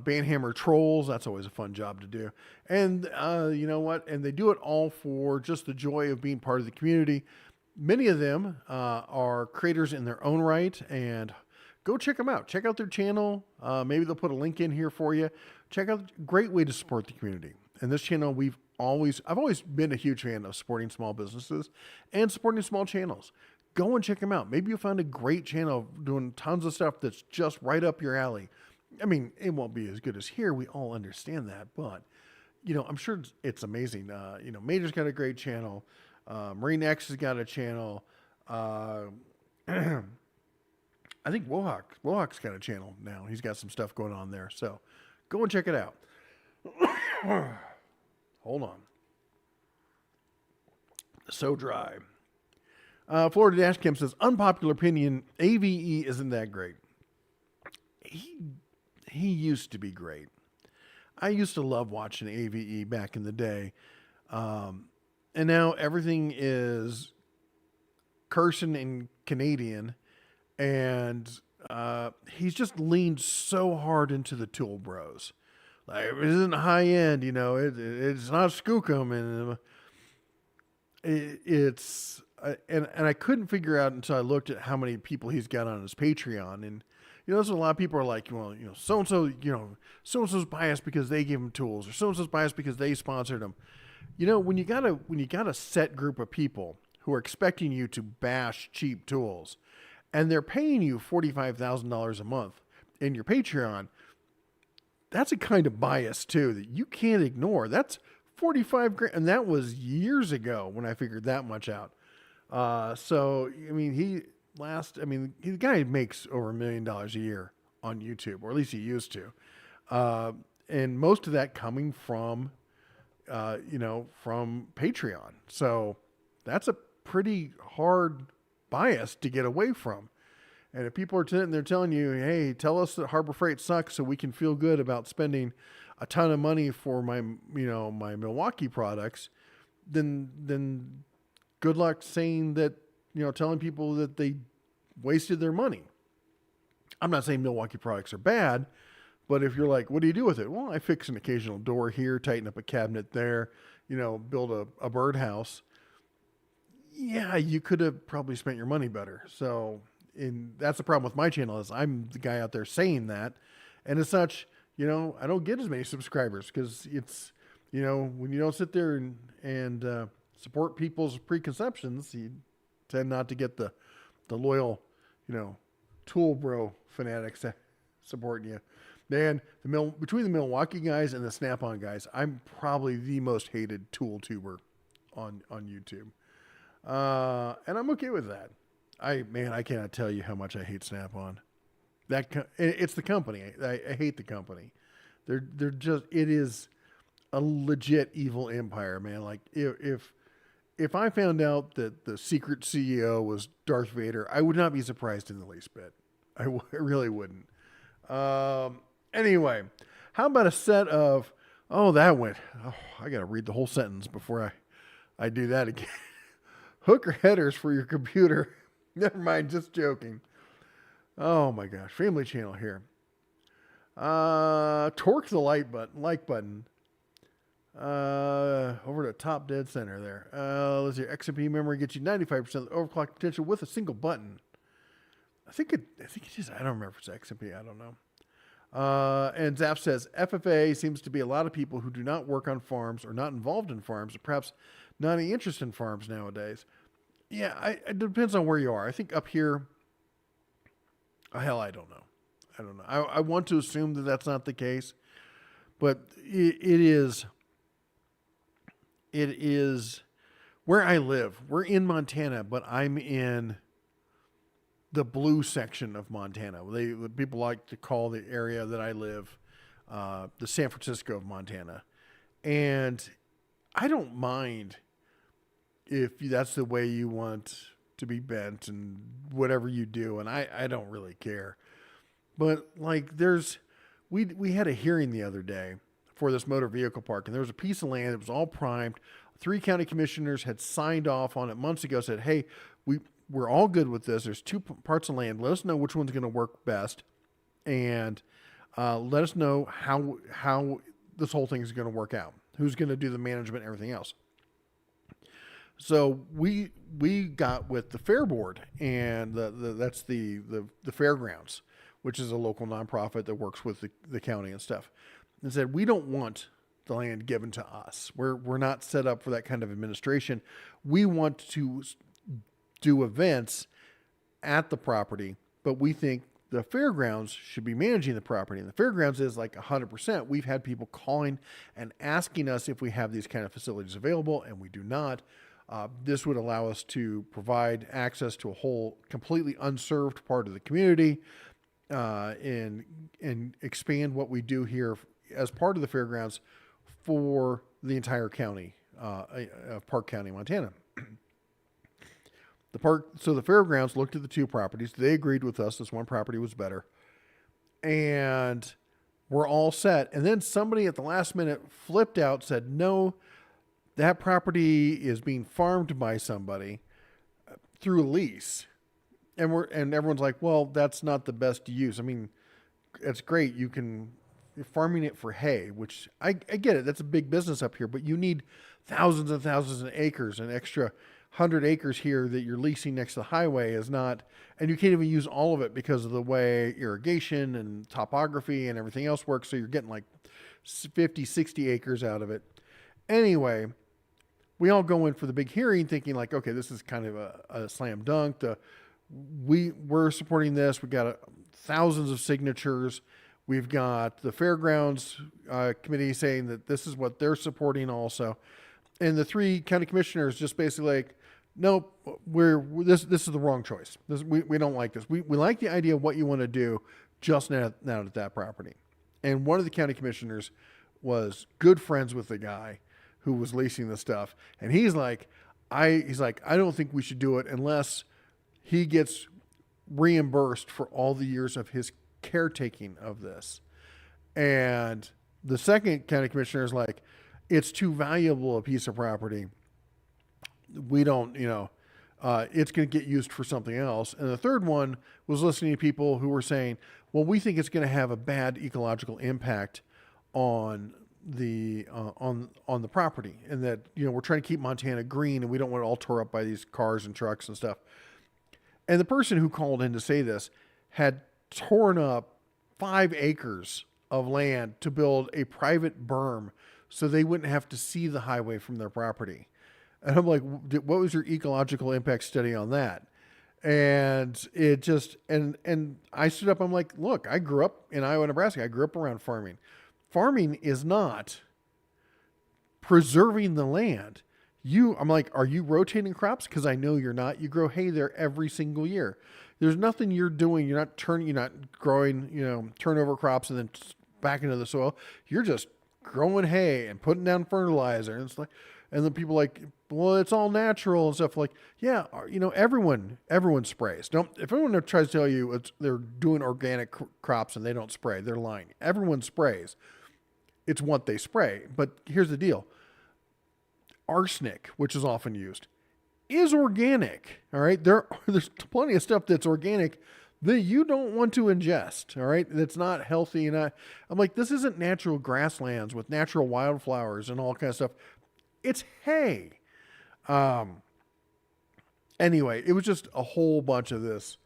Banhammer trolls. That's always a fun job to do. And you know what? And they do it all for just the joy of being part of the community. Many of them are creators in their own right and go check them out. Check out their channel. Maybe they'll put a link in here for you. Check out, great way to support the community. And this channel, I've always been a huge fan of supporting small businesses and supporting small channels. Go and check them out. Maybe you'll find a great channel doing tons of stuff that's just right up your alley. I mean, it won't be as good as here. We all understand that, but I'm sure it's amazing. Major's got a great channel. Marine X has got a channel. I think Wohawk's got a channel now. He's got some stuff going on there. So go and check it out. Hold on. So dry. Florida Dash Kim says, unpopular opinion, AVE isn't that great. He used to be great. I used to love watching AVE back in the day. And now everything is cursing in Canadian. And he's just leaned so hard into the tool bros. Like, it isn't high end, it's not skookum. And it's... And I couldn't figure out until I looked at how many people he's got on his Patreon. And, there's a lot of people are like, well, so-and-so, so-and-so's biased because they give him tools or so-and-so's biased because they sponsored him. When you got a set group of people who are expecting you to bash cheap tools and they're paying you $45,000 a month in your Patreon, that's a kind of bias too that you can't ignore. That's 45 grand. And that was years ago when I figured that much out. The guy makes over $1 million a year on YouTube, or at least he used to. And most of that coming from Patreon. So that's a pretty hard bias to get away from. And if people are sitting there telling you, hey, tell us that Harbor Freight sucks so we can feel good about spending a ton of money for my Milwaukee products, then good luck saying that, telling people that they wasted their money. I'm not saying Milwaukee products are bad, but if you're like, what do you do with it? Well, I fix an occasional door here, tighten up a cabinet there, build a birdhouse. Yeah, you could have probably spent your money better. So, that's the problem with my channel is I'm the guy out there saying that. And as such, I don't get as many subscribers because it's, when you don't sit there and support people's preconceptions, you tend not to get the loyal, tool bro fanatics supporting you. Man, between the Milwaukee guys and the Snap-on guys, I'm probably the most hated tool tuber on YouTube. And I'm okay with that. I cannot tell you how much I hate Snap-on. It's the company. I hate the company. They're just, it is a legit evil empire, man. Like if I found out that the secret CEO was Darth Vader, I would not be surprised in the least bit. I really wouldn't. Anyway, how about a set of, I got to read the whole sentence before I do that again. Hooker headers for your computer. Never mind, just joking. Oh my gosh, Family Channel here. Torque the like button. Over to top dead center there. Let's see. XMP memory gets you 95% of the overclock potential with a single button. I think it is. I don't remember if it's XMP. I don't know. And Zap says FFA seems to be a lot of people who do not work on farms or not involved in farms or perhaps not any interest in farms nowadays. Yeah, it depends on where you are. I think up here, hell, I don't know. I want to assume that that's not the case, but it is where I live. We're in Montana, but I'm in the blue section of Montana. People like to call the area that I live the San Francisco of Montana. And I don't mind if that's the way you want to be bent and whatever you do. And I don't really care. But like we had a hearing the other day for this motor vehicle park, and there was a piece of land that was all primed. 3 county commissioners had signed off on it months ago, said, hey, we're all good with this. There's 2 parts of land. Let us know which one's going to work best. And let us know how this whole thing is going to work out. Who's going to do the management and everything else. So we got with the Fair Board, and that's the fairgrounds, which is a local nonprofit that works with the county and stuff, and said, we don't want the land given to us. We're not set up for that kind of administration. We want to do events at the property, but we think the fairgrounds should be managing the property. And the fairgrounds is like 100%. We've had people calling and asking us if we have these kind of facilities available, and we do not. This would allow us to provide access to a whole completely unserved part of the community, and expand what we do here as part of the fairgrounds for the entire county of Park County, Montana. So the fairgrounds looked at the 2 properties. They agreed with us. This one property was better. And we're all set. And then somebody at the last minute flipped out, said, no, that property is being farmed by somebody through a lease. And everyone's like, well, that's not the best use. I mean, it's great. You're farming it for hay, which I get it. That's a big business up here, but you need thousands and thousands of acres. An extra 100 acres here that you're leasing next to the highway is not, and you can't even use all of it because of the way irrigation and topography and everything else works. So you're getting like 50, 60 acres out of it. Anyway, we all go in for the big hearing thinking like, okay, this is kind of a slam dunk. We're supporting this. We got thousands of signatures. We've got the fairgrounds committee saying that this is what they're supporting also. And the 3 county commissioners just basically like, nope, this is the wrong choice. We don't like this. We like the idea of what you want to do just now at that property. And one of the county commissioners was good friends with the guy who was leasing the stuff. And he's like, I don't think we should do it unless he gets reimbursed for all the years of his caretaking of this. And the second county commissioner is like, it's too valuable a piece of property we don't, it's going to get used for something else. And the third one was listening to people who were saying, well, we think it's going to have a bad ecological impact on the on the property, and that we're trying to keep Montana green, and we don't want it all tore up by these cars and trucks and stuff. And the person who called in to say this had torn up 5 acres of land to build a private berm so they wouldn't have to see the highway from their property. And I'm like, what was your ecological impact study on that? And it just, and I stood up, I'm like, look, I grew up in Iowa, Nebraska. I grew up around farming. Farming is not preserving the land. I'm like, are you rotating crops? Because I know you're not. You grow hay there every single year. There's nothing you're doing. You're not growing, turnover crops and then back into the soil. You're just growing hay and putting down fertilizer. And it's like, and then people like, well, it's all natural and stuff. Like, yeah, everyone sprays. If anyone tries to tell you they're doing organic crops and they don't spray, they're lying. Everyone sprays. It's what they spray. But here's the deal. Arsenic, which is often used, is organic. All right. There's plenty of stuff that's organic that you don't want to ingest. All right. That's not healthy. And I'm like, this isn't natural grasslands with natural wildflowers and all kinds of stuff. It's hay. Anyway, it was just a whole bunch of this,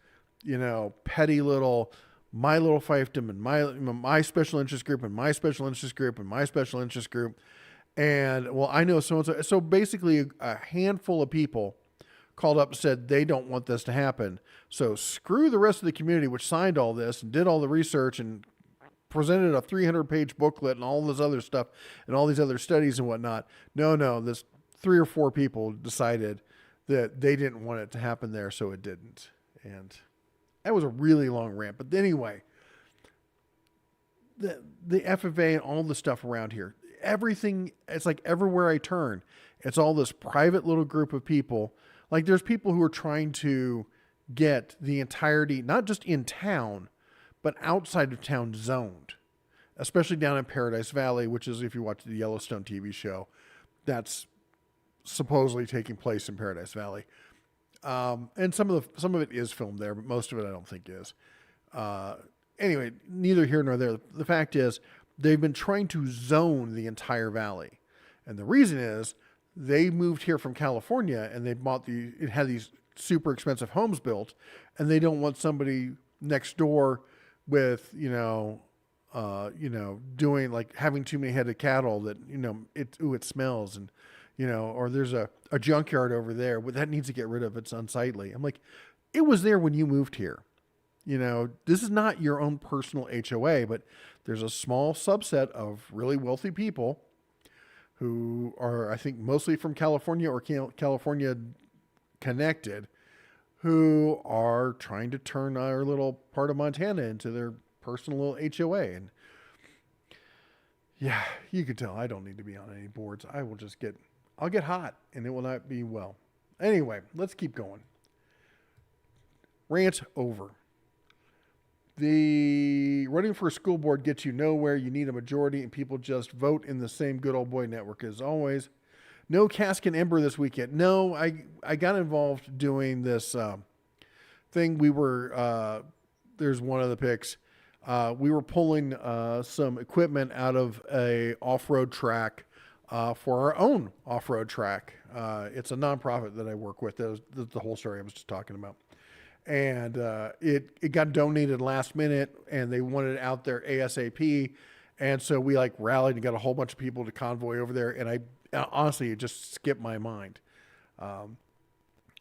petty little, my little fiefdom and my special interest group and my special interest group and my special interest group. And well, I know so-and-so. So basically a handful of people called up and said they don't want this to happen. So screw the rest of the community, which signed all this and did all the research and presented a 300-page booklet and all this other stuff and all these other studies and whatnot. No, this 3 or 4 people decided that they didn't want it to happen there, so it didn't. And that was a really long rant. But anyway, the FFA and all the stuff around here, everything, it's like everywhere I turn, it's all this private little group of people. Like there's people who are trying to get the entirety, not just in town, but outside of town zoned, especially down in Paradise Valley, which is, if you watch the Yellowstone TV show, that's supposedly taking place in Paradise Valley. And some of it is filmed there, but most of it I don't think is. Anyway, neither here nor there. The fact is they've been trying to zone the entire valley. And the reason is they moved here from California and they it had these super expensive homes built, and they don't want somebody next door with, doing like having too many head of cattle that, it smells, and, or there's a junkyard over there that needs to get rid of. It's unsightly. I'm like, it was there when you moved here. This is not your own personal HOA, but there's a small subset of really wealthy people who are, I think, mostly from California or California connected, who are trying to turn our little part of Montana into their personal little HOA. And yeah, you can tell I don't need to be on any boards. I'll get hot and it will not be well. Anyway, let's keep going. Rant over. The running for a school board gets you nowhere. You need a majority and people just vote in the same good old boy network as always. No cask and ember this weekend. No, I got involved doing this thing. We were, there's one of the pics. We were pulling some equipment out of a off-road track for our own off-road track. It's a nonprofit that I work with. That was the whole story I was just talking about. And it got donated last minute, and they wanted it out there ASAP. And so we rallied and got a whole bunch of people to convoy over there. And honestly, it just skipped my mind.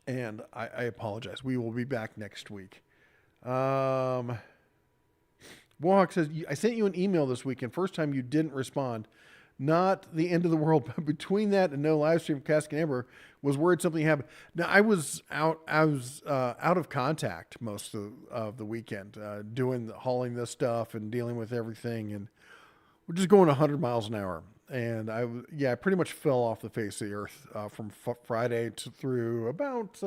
And I apologize. We will be back next week. Mohawk says, I sent you an email this weekend. First time you didn't respond. Not the end of the world, but between that and no live stream of Cask and Amber, was worried something happened. Now I was out of contact most of the weekend, hauling this stuff and dealing with everything, and we're just going 100 miles an hour. And I pretty much fell off the face of the earth from Friday through about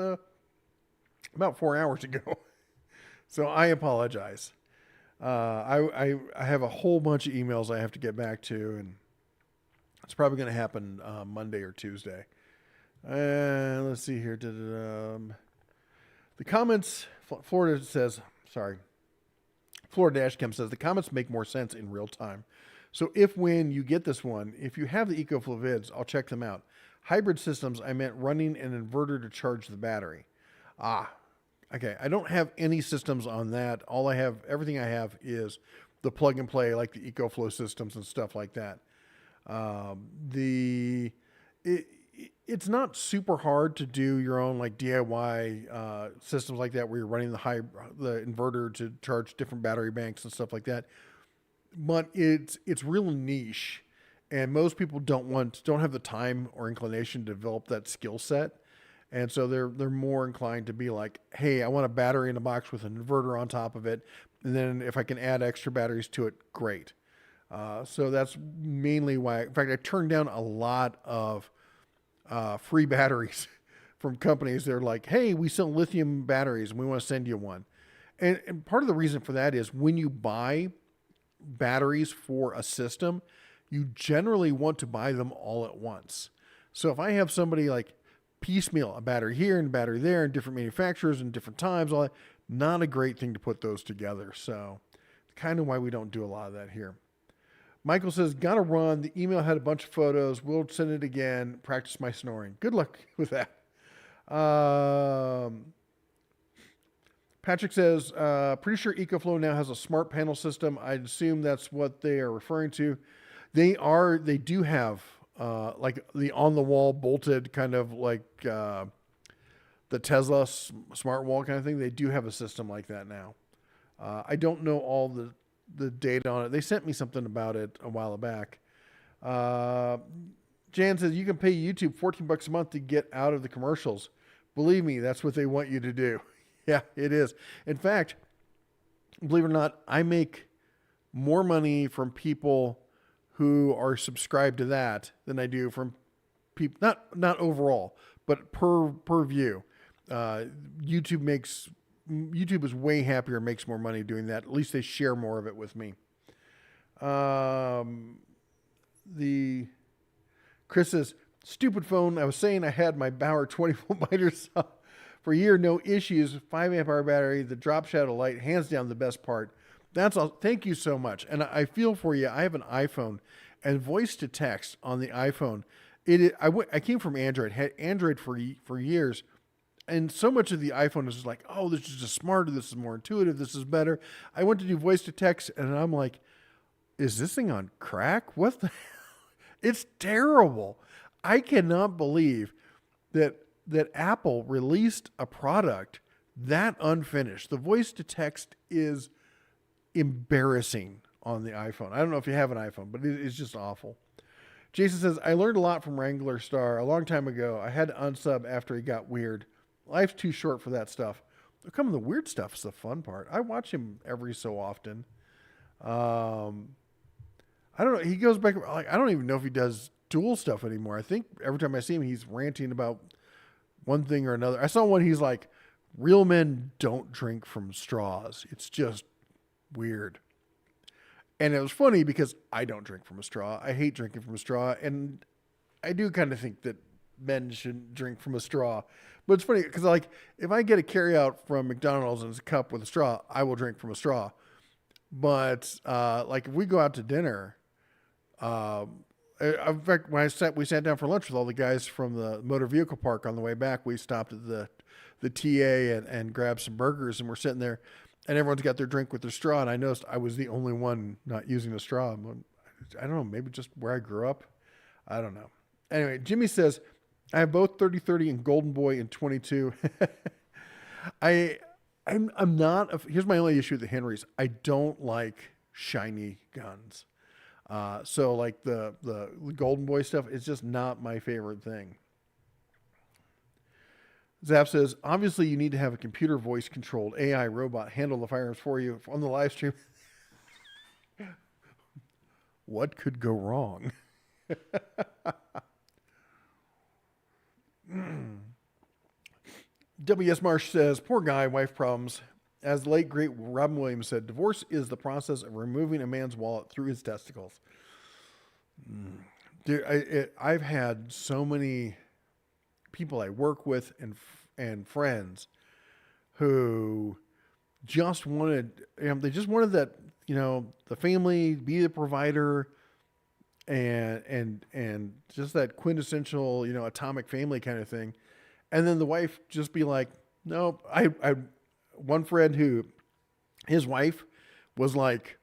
4 hours ago. So I apologize. I have a whole bunch of emails I have to get back to, and it's probably going to happen Monday or Tuesday. Let's see here. The comments, Florida says, sorry, Florida Dashcam says the comments make more sense in real time. So when you get this one, if you have the EcoFlow vids, I'll check them out. Hybrid systems, I meant running an inverter to charge the battery. Okay. I don't have any systems on that. Everything I have is the plug and play, like the EcoFlow systems and stuff like that. It's not super hard to do your own like DIY systems like that, where you're running the inverter to charge different battery banks and stuff like that. But it's real niche, and most people don't have the time or inclination to develop that skill set, and so they're more inclined to be like, hey, I want a battery in a box with an inverter on top of it, and then if I can add extra batteries to it, great. So that's mainly why. In fact, I turned down a lot of free batteries from companies. They're like, hey, we sell lithium batteries and we want to send you one. And part of the reason for that is when you buy batteries for a system, you generally want to buy them all at once. So if I have somebody like piecemeal a battery here and a battery there and different manufacturers and different times, all that, not a great thing to put those together. So kind of why we don't do a lot of that here. Michael says, gotta run. The email had a bunch of photos. We'll send it again. Practice my snoring. Good luck with that. Patrick says, pretty sure EcoFlow now has a smart panel system. I'd assume that's what they are referring to. They do have like the on the wall bolted kind of like the Tesla smart wall kind of thing. They do have a system like that now. I don't know all the data on it. They sent me something about it a while back. Jan says, you can pay YouTube $14 a month to get out of the commercials. Believe me, that's what they want you to do. Yeah, it is. In fact, believe it or not, I make more money from people who are subscribed to that than I do from people, not overall, but per view. YouTube is way happier and makes more money doing that. At least they share more of it with me. Chris says, stupid phone. I was saying I had my Bauer 20-volt miter saw for a year, no issues. 5 amp hour battery, the drop shadow light, hands down the best part. That's all. Thank you so much. And I feel for you. I have an iPhone, and voice to text on the iPhone. I came from Android, had Android for years. And so much of the iPhone is just like, oh, this is just smarter. This is more intuitive. This is better. I went to do voice to text, and I'm like, is this thing on crack? What the hell? It's terrible. I cannot believe that Apple released a product that unfinished. The voice to text is embarrassing on the iPhone. I don't know if you have an iPhone, but it's just awful. Jason says, I learned a lot from Wrangler Star a long time ago. I had to unsub after he got weird. Life's too short for that stuff. The weird stuff is the fun part. I watch him every so often. I don't know. He goes back. I don't even know if he does dual stuff anymore. I think every time I see him, he's ranting about one thing or another. I saw one. He's like, real men don't drink from straws. It's just weird. And it was funny because I don't drink from a straw. I hate drinking from a straw. And I do kind of think that men shouldn't drink from a straw. But it's funny because like if I get a carryout from McDonald's and it's a cup with a straw, I will drink from a straw. But like if we go out to dinner, in fact, when we sat down for lunch with all the guys from the motor vehicle park on the way back, we stopped at the TA and grabbed some burgers, and we're sitting there, and everyone's got their drink with their straw, and I noticed I was the only one not using a straw. I don't know, maybe just where I grew up. I don't know. Anyway, Jimmy says, I have both 3030 and Golden Boy in 22. I'm not. Here's my only issue with the Henrys. I don't like shiny guns. So like the Golden Boy stuff is just not my favorite thing. Zap says, obviously you need to have a computer voice controlled AI robot handle the firearms for you on the live stream. What could go wrong? W.S. Marsh says, poor guy, wife problems. As the late, great Robin Williams said, divorce is the process of removing a man's wallet through his testicles. Dude, I've had so many people I work with and friends who just wanted, they just wanted that, the family be the provider and just that quintessential, atomic family kind of thing. And then the wife just be like, nope. I one friend who his wife was like,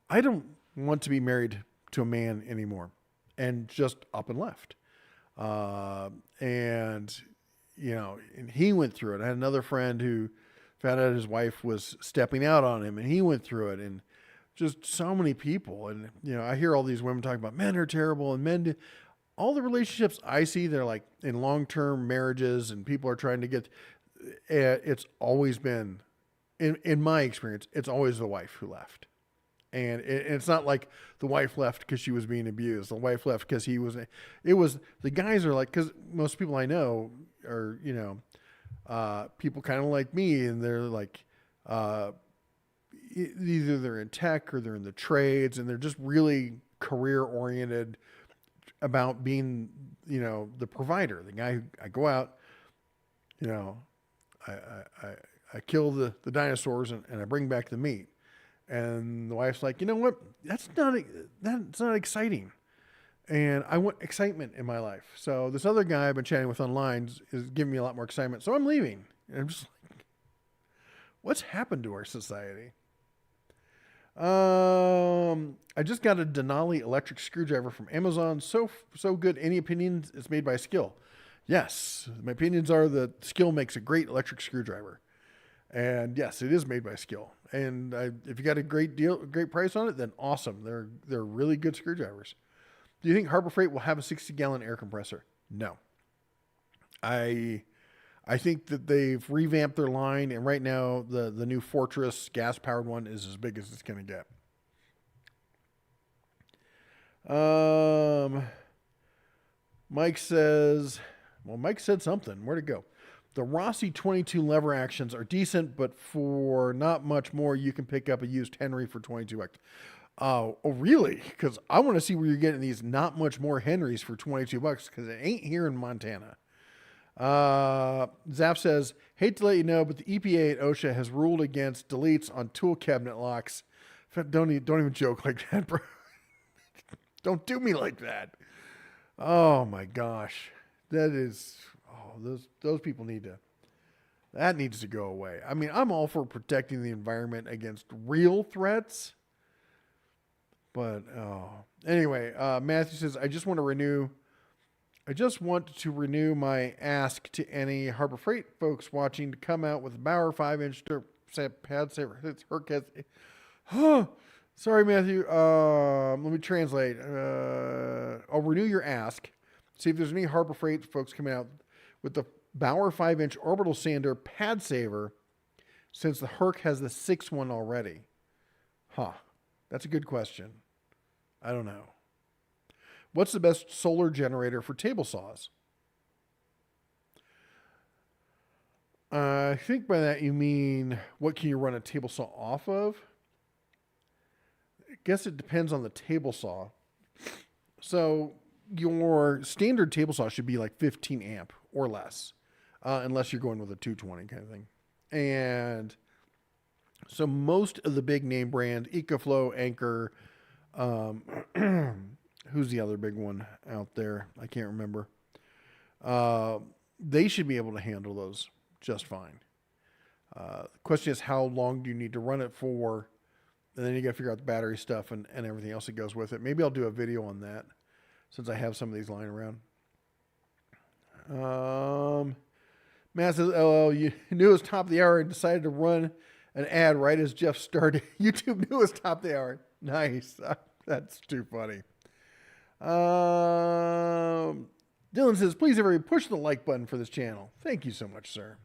I don't want to be married to a man anymore, and just up and left. And and he went through it. I had another friend who found out his wife was stepping out on him, and he went through it. And just so many people. And, I hear all these women talking about men are terrible and men do. All the relationships I see, they're like in long-term marriages and people are trying to get, it's always been, in my experience, it's always the wife who left. And it's not like the wife left because she was being abused. The wife left because the guys are like, because most people I know are, people kind of like me, and they're like, either they're in tech or they're in the trades, and they're just really career oriented about being, the provider, the guy who I go out, I kill the dinosaurs and I bring back the meat. And the wife's like, you know what? That's not exciting. And I want excitement in my life. So this other guy I've been chatting with online is giving me a lot more excitement. So I'm leaving. And I'm just like, what's happened to our society? I just got a Denali electric screwdriver from Amazon. So good. Any opinions? It's made by Skill. Yes. My opinions are that Skill makes a great electric screwdriver. And yes, it is made by Skill. And if you got a great price on it, then awesome. They're really good screwdrivers. Do you think Harbor Freight will have a 60-gallon air compressor? No. I think that they've revamped their line, and right now the new Fortress gas-powered one is as big as it's going to get. Mike says, Mike said something. Where'd it go? The Rossi 22 lever actions are decent, but for not much more, you can pick up a used Henry for $22. Oh, really? Because I want to see where you're getting these not much more Henrys for $22, because it ain't here in Montana. Zap says, hate to let you know, but the EPA at OSHA has ruled against deletes on tool cabinet locks. Don't even joke like that, bro. Don't do me like that. Oh my gosh. Those people that needs to go away. I mean, I'm all for protecting the environment against real threats. But, anyway, Matthew says, I just want to renew my ask to any Harbor Freight folks watching to come out with a Bauer 5-inch pad saver. It's her. Sorry, Matthew. Let me translate. I'll renew your ask. See if there's any Harbor Freight folks coming out with the Bauer 5-inch orbital sander pad saver, since the Herc has the 6 one already. That's a good question. I don't know. What's the best solar generator for table saws? I think by that you mean, what can you run a table saw off of? I guess it depends on the table saw. So your standard table saw should be like 15 amp or less, unless you're going with a 220 kind of thing. And so most of the big name brands, EcoFlow, Anchor, who's the other big one out there? I can't remember. They should be able to handle those just fine. The question is, how long do you need to run it for? And then you got to figure out the battery stuff and everything else that goes with it. Maybe I'll do a video on that, since I have some of these lying around. Matt says, LL, you knew it was top of the hour and decided to run an ad right as Jeff started. YouTube knew it was top of the hour. Nice. That's too funny. Dylan says, please everybody push the like button for this channel. Thank you so much, sir.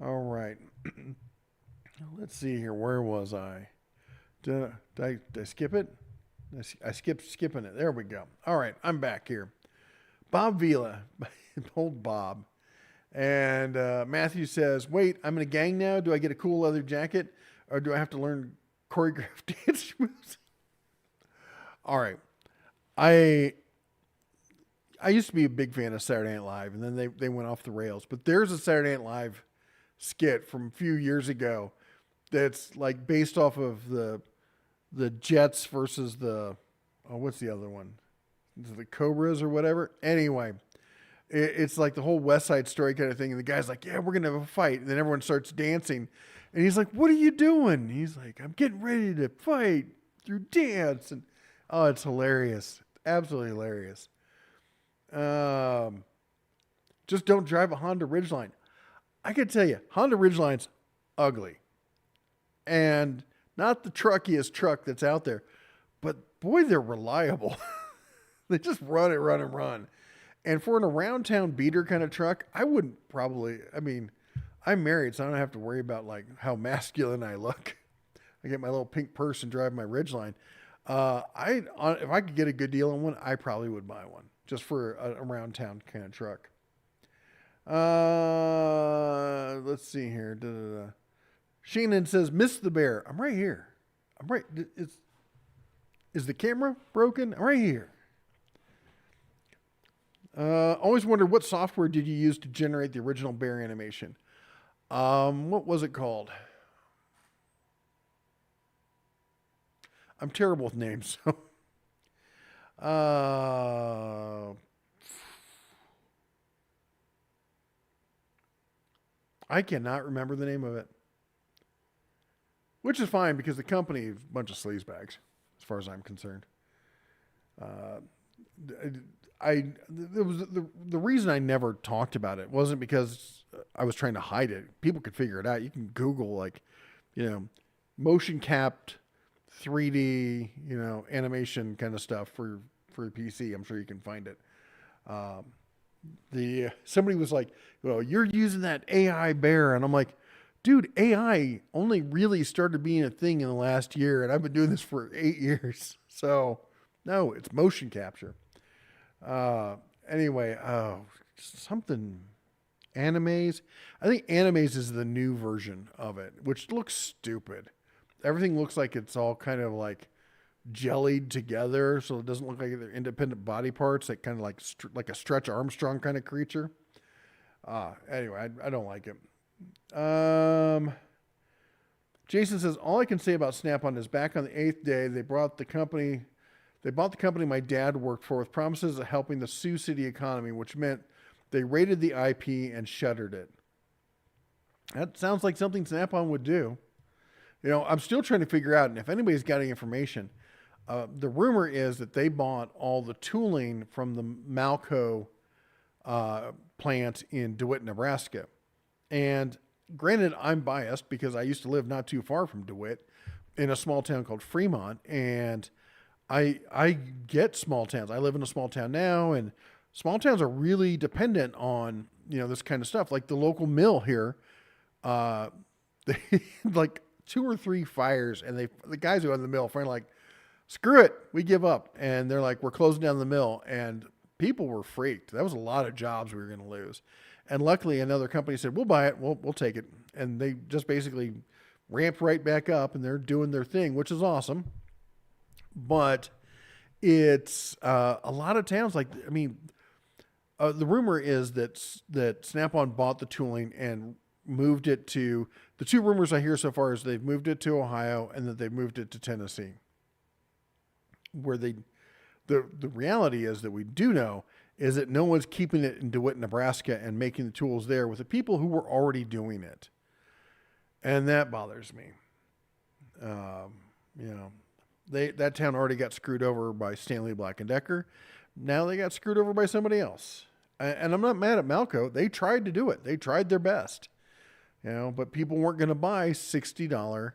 All right. Let's see here. Where was I? Did I skip it? I skipped skipping it. There we go. All right. I'm back here. Bob Vila. Old Bob. And Matthew says, wait, I'm in a gang now. Do I get a cool leather jacket? Or do I have to learn choreographed dance moves? All right. I I used to be a big fan of Saturday Night Live, and then they went off the rails. But there's a Saturday Night Live skit from a few years ago that's like based off of the Jets versus the what's the other one? Is it the Cobras or whatever? Anyway, it's like the whole West Side Story kind of thing, and the guy's like, "Yeah, we're gonna have a fight," and then everyone starts dancing, and he's like, "What are you doing?" And he's like, "I'm getting ready to fight through dance," and oh, it's hilarious, absolutely hilarious. Just don't drive a Honda Ridgeline. I can tell you, Honda Ridgeline's ugly, and not the truckiest truck that's out there, but boy, they're reliable. They just run and run and run. And for an around town beater kind of truck, I wouldn't probably, I mean, I'm married, so I don't have to worry about like how masculine I look. I get my little pink purse and drive my Ridgeline. If I could get a good deal on one, I probably would buy one just for a around town kind of truck. Let's see here. Sheenan says, "Miss the bear." I'm right here. I'm right. Is the camera broken? I'm right here. Always wondered, what software did you use to generate the original bear animation? What was it called? I'm terrible with names. So. I cannot remember the name of it. Which is fine because the company is a bunch of sleazebags, as far as I'm concerned. The reason I never talked about it wasn't because I was trying to hide it. People could figure it out. You can Google like, motion capped 3D, animation kind of stuff for a PC. I'm sure you can find it. Somebody was like, "Well, you're using that AI bear," and I'm like, "Dude, AI only really started being a thing in the last year, and I've been doing this for 8 years." So, no, it's motion capture. Anyway, something Animes. I think Animes is the new version of it, which looks stupid. Everything looks like it's all kind of like jellied together, so it doesn't look like they're independent body parts. That kind of like a Stretch Armstrong kind of creature. Anyway, I don't like it. Jason says, "All I can say about Snap-on is back on the 8th day, they bought the company my dad worked for with promises of helping the Sioux City economy, which meant they raided the IP and shuttered it." That sounds like something Snap-on would do. I'm still trying to figure out, and if anybody's got any information, the rumor is that they bought all the tooling from the Malco plant in DeWitt, Nebraska. And granted, I'm biased because I used to live not too far from DeWitt in a small town called Fremont, and I get small towns. I live in a small town now, and small towns are really dependent on this kind of stuff. Like the local mill here, they like 2 or 3 fires, and the guys who own the mill finally like, "Screw it, we give up," and they're like, "We're closing down the mill," and people were freaked. That was a lot of jobs we were going to lose. And luckily, another company said, "We'll buy it. We'll take it." And they just basically ramped right back up, and they're doing their thing, which is awesome. But it's a lot of towns. Like, I mean, the rumor is that Snap-on bought the tooling and moved it to. The 2 rumors I hear so far is they've moved it to Ohio and that they've moved it to Tennessee. Where the reality is that we do know is that no one's keeping it in DeWitt, Nebraska and making the tools there with the people who were already doing it. And that bothers me. That town already got screwed over by Stanley Black & Decker. Now they got screwed over by somebody else. And I'm not mad at Malco. They tried to do it. They tried their best. But people weren't going to buy $60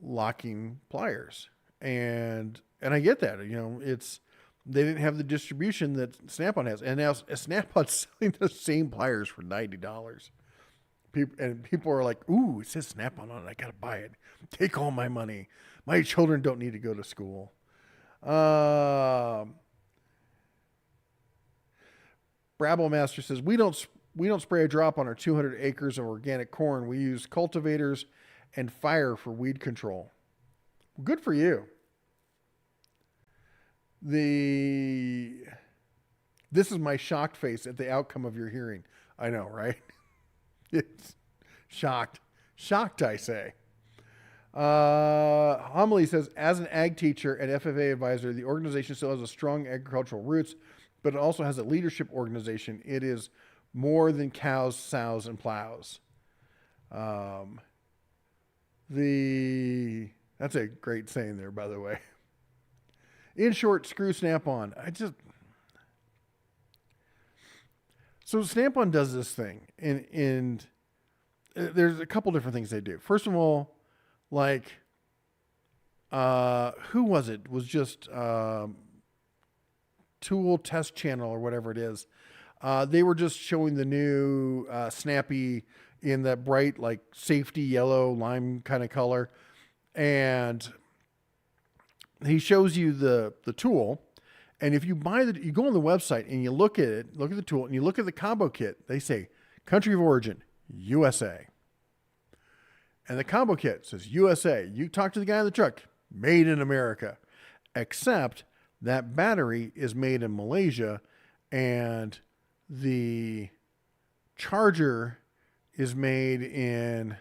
locking pliers. And I get that. They didn't have the distribution that Snap-on has. And now Snap-on's selling the same pliers for $90. People are like, "Ooh, it says Snap-on on it. I got to buy it. Take all my money. My children don't need to go to school." Brabble Master says, we don't spray a drop on our 200 acres of organic corn. We use cultivators and fire for weed control. Good for you. The This is my shocked face at the outcome of your hearing. I know, right? It's shocked. Shocked, I say. Homily says, as an ag teacher and FFA advisor, the organization still has a strong agricultural roots, but it also has a leadership organization. It is more than cows, sows, and plows. That's a great saying there, by the way. In short, screw Snap-on. So Snap-on does this thing, and there's a couple different things they do. First of all, like, who was it? It was just Tool Test Channel or whatever it is. They were just showing the new Snappy in that bright, like, safety yellow lime kind of color. And he shows you the tool. And if you you go on the website and you look at it, look at the tool, and you look at the combo kit, they say country of origin, USA. And the combo kit says USA. You talk to the guy in the truck, made in America. Except that battery is made in Malaysia, and the charger is made in,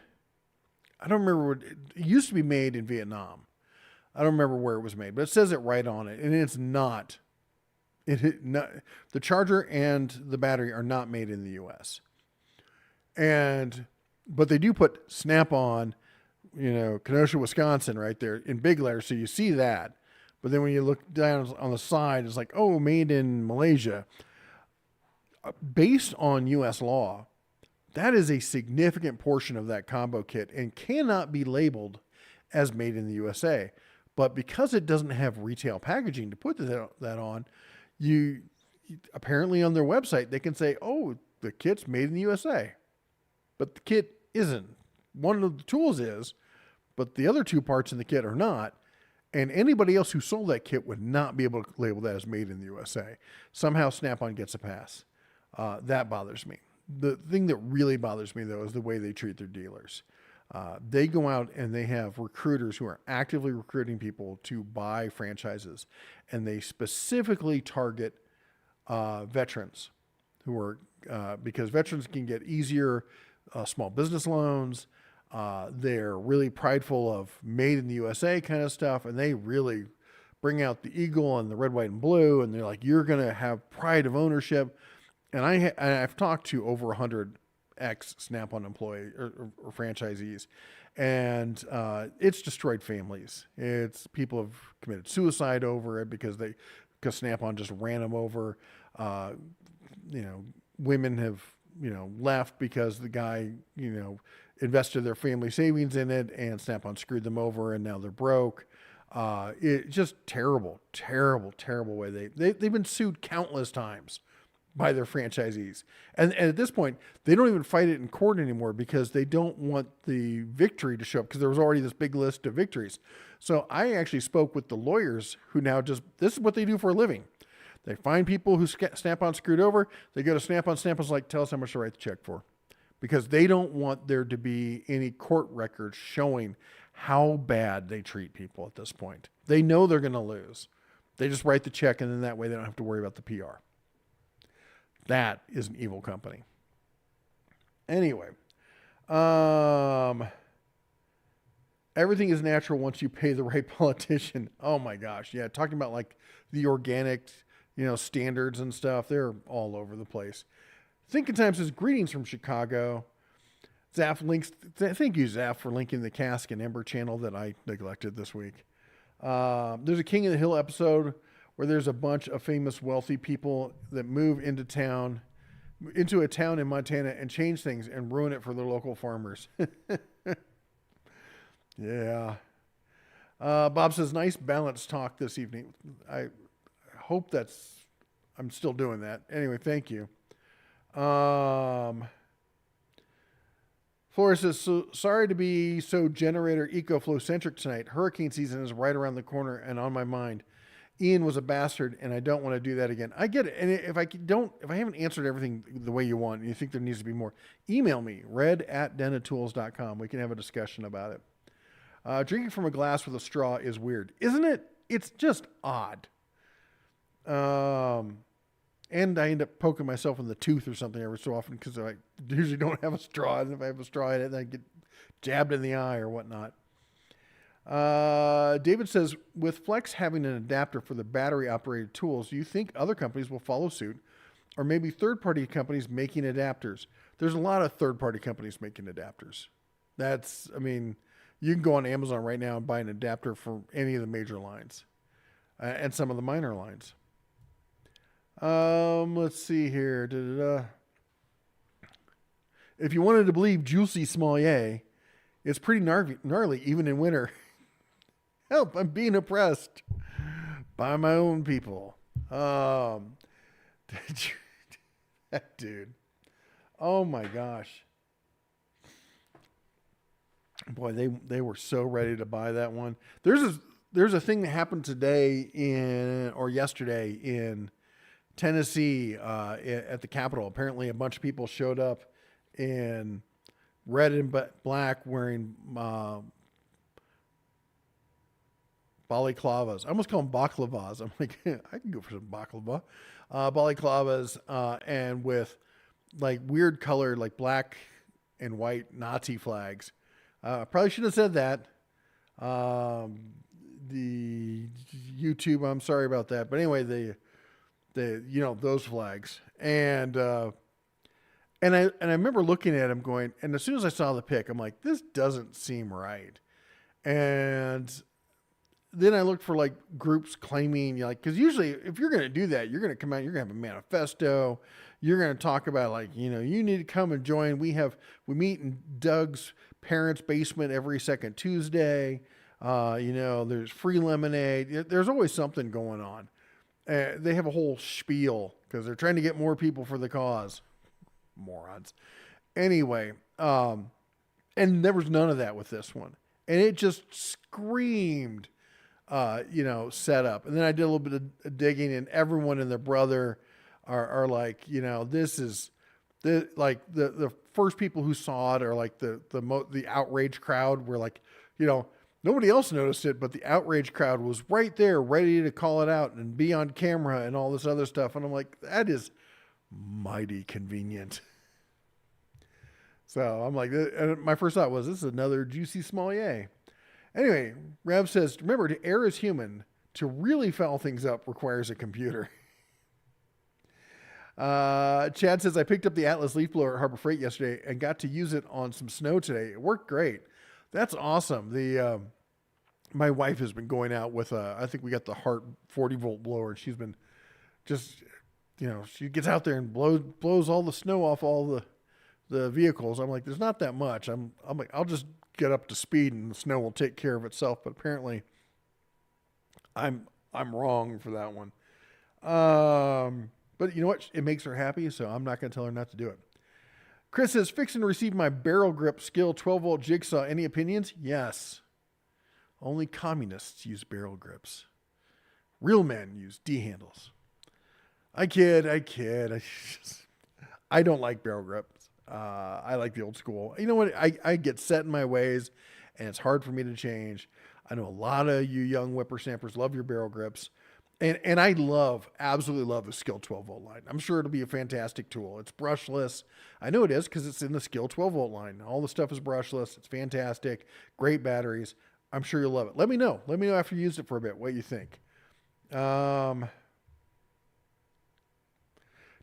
I don't remember what, it used to be made in Vietnam. I don't remember where it was made, but it says it right on it. And it's not. The charger and the battery are not made in the U.S. But they do put Snap-on, Kenosha, Wisconsin right there in big letters. So you see that. But then when you look down on the side, it's like, oh, made in Malaysia. Based on U.S. law, that is a significant portion of that combo kit and cannot be labeled as made in the USA. But because it doesn't have retail packaging to put that on, you apparently on their website, they can say, oh, the kit's made in the USA. But the kit isn't. One of the tools is, but the other two parts in the kit are not. And anybody else who sold that kit would not be able to label that as made in the USA. Somehow Snap-on gets a pass. That bothers me. The thing that really bothers me, though, is the way they treat their dealers. They go out and they have recruiters who are actively recruiting people to buy franchises. And they specifically target veterans who are, because veterans can get easier small business loans. They're really prideful of made in the USA kind of stuff. And they really bring out the eagle and the red, white, and blue. And they're like, you're going to have pride of ownership. And I've talked to over 100 ex-Snap-on employee or franchisees, and it's destroyed families. It's people have committed suicide over it because Snap-on just ran them over. Women have left because the guy invested their family savings in it, and Snap-on screwed them over, and now they're broke. It's just terrible way they've been sued countless times by their franchisees. And at this point, they don't even fight it in court anymore because they don't want the victory to show up because there was already this big list of victories. So I actually spoke with the lawyers who now this is what they do for a living. They find people who Snap-on screwed over. They go to Snap-on. Snap-on's like, tell us how much to write the check for. Because they don't want there to be any court records showing how bad they treat people at this point. They know they're going to lose. They just write the check, and then that way they don't have to worry about the PR. That is an evil company. Anyway, everything is natural once you pay the right politician. Oh my gosh. Yeah. Talking about like the organic, standards and stuff. They're all over the place. Thinking Time says, greetings from Chicago. Zaf links. Thank you, Zaf, for linking the Cask and Ember channel that I neglected this week. There's a King of the Hill episode where there's a bunch of famous wealthy people that move into a town in Montana and change things and ruin it for the local farmers. Yeah. Bob says, nice balanced talk this evening. I hope I'm still doing that. Anyway, thank you. Flores says, so sorry to be so generator eco-flow centric tonight. Hurricane season is right around the corner and on my mind. Ian was a bastard, and I don't want to do that again. I get it. And if I haven't answered everything the way you want, and you think there needs to be more, email me, red@denatools.com. We can have a discussion about it. Drinking from a glass with a straw is weird, isn't it? It's just odd. And I end up poking myself in the tooth or something every so often because I usually don't have a straw. And if I have a straw in it, then I get jabbed in the eye or whatnot. David says, with Flex having an adapter for the battery-operated tools, do you think other companies will follow suit? Or maybe third-party companies making adapters? There's a lot of third-party companies making adapters. You can go on Amazon right now and buy an adapter for any of the major lines and some of the minor lines. Let's see here. If you wanted to believe Juicy Smollett, it's pretty gnarly even in winter. Help, I'm being oppressed by my own people. That dude. Oh my gosh. Boy, they were so ready to buy that one. There's a thing that happened yesterday in Tennessee at the Capitol. Apparently, a bunch of people showed up in red and black wearing balaclavas. I almost call them baklavas. I'm like, I can go for some baklava. Balaclavas and with like weird colored, like black and white Nazi flags. Probably shouldn't have said that. The YouTube, I'm sorry about that. But anyway, those flags. And I remember looking at him going, and as soon as I saw the pic, I'm like, this doesn't seem right. And then I looked for like groups claiming, because usually if you're going to do that, you're going to come out, you're going to have a manifesto. You're going to talk about you need to come and join. We meet in Doug's parents' basement every second Tuesday. There's free lemonade. There's always something going on. They have a whole spiel because they're trying to get more people for the cause. Morons. Anyway, and there was none of that with this one. And it just screamed, set up. And then I did a little bit of digging, and everyone and their brother are like, this is the first people who saw it are like the outrage crowd were like, nobody else noticed it, but the outrage crowd was right there ready to call it out and be on camera and all this other stuff. And I'm like, that is mighty convenient. So I'm like, and my first thought was, this is another Juicy Smollett. Anyway, Rev says, remember, to err is human. To really foul things up requires a computer. Chad says, I picked up the Atlas leaf blower at Harbor Freight yesterday and got to use it on some snow today. It worked great. That's awesome. My wife has been going out with I think we got the Hart 40-volt blower. She's been just, she gets out there and blows all the snow off all the vehicles. I'm like, there's not that much. I'm like, I'll just get up to speed and the snow will take care of itself. But apparently I'm wrong for that one. But you know what? It makes her happy, so I'm not going to tell her not to do it. Chris says, fixing to receive my barrel grip skill 12-volt jigsaw. Any opinions? Yes. Only communists use barrel grips. Real men use D-handles. I kid. I don't like barrel grips. I like the old school. You know what? I get set in my ways, and it's hard for me to change. I know a lot of you young whippersnappers love your barrel grips. And I absolutely love the Skill 12-volt line. I'm sure it'll be a fantastic tool. It's brushless. I know it is because it's in the Skill 12-volt line. All the stuff is brushless. It's fantastic. Great batteries. I'm sure you'll love it. Let me know. Let me know after you used it for a bit what you think.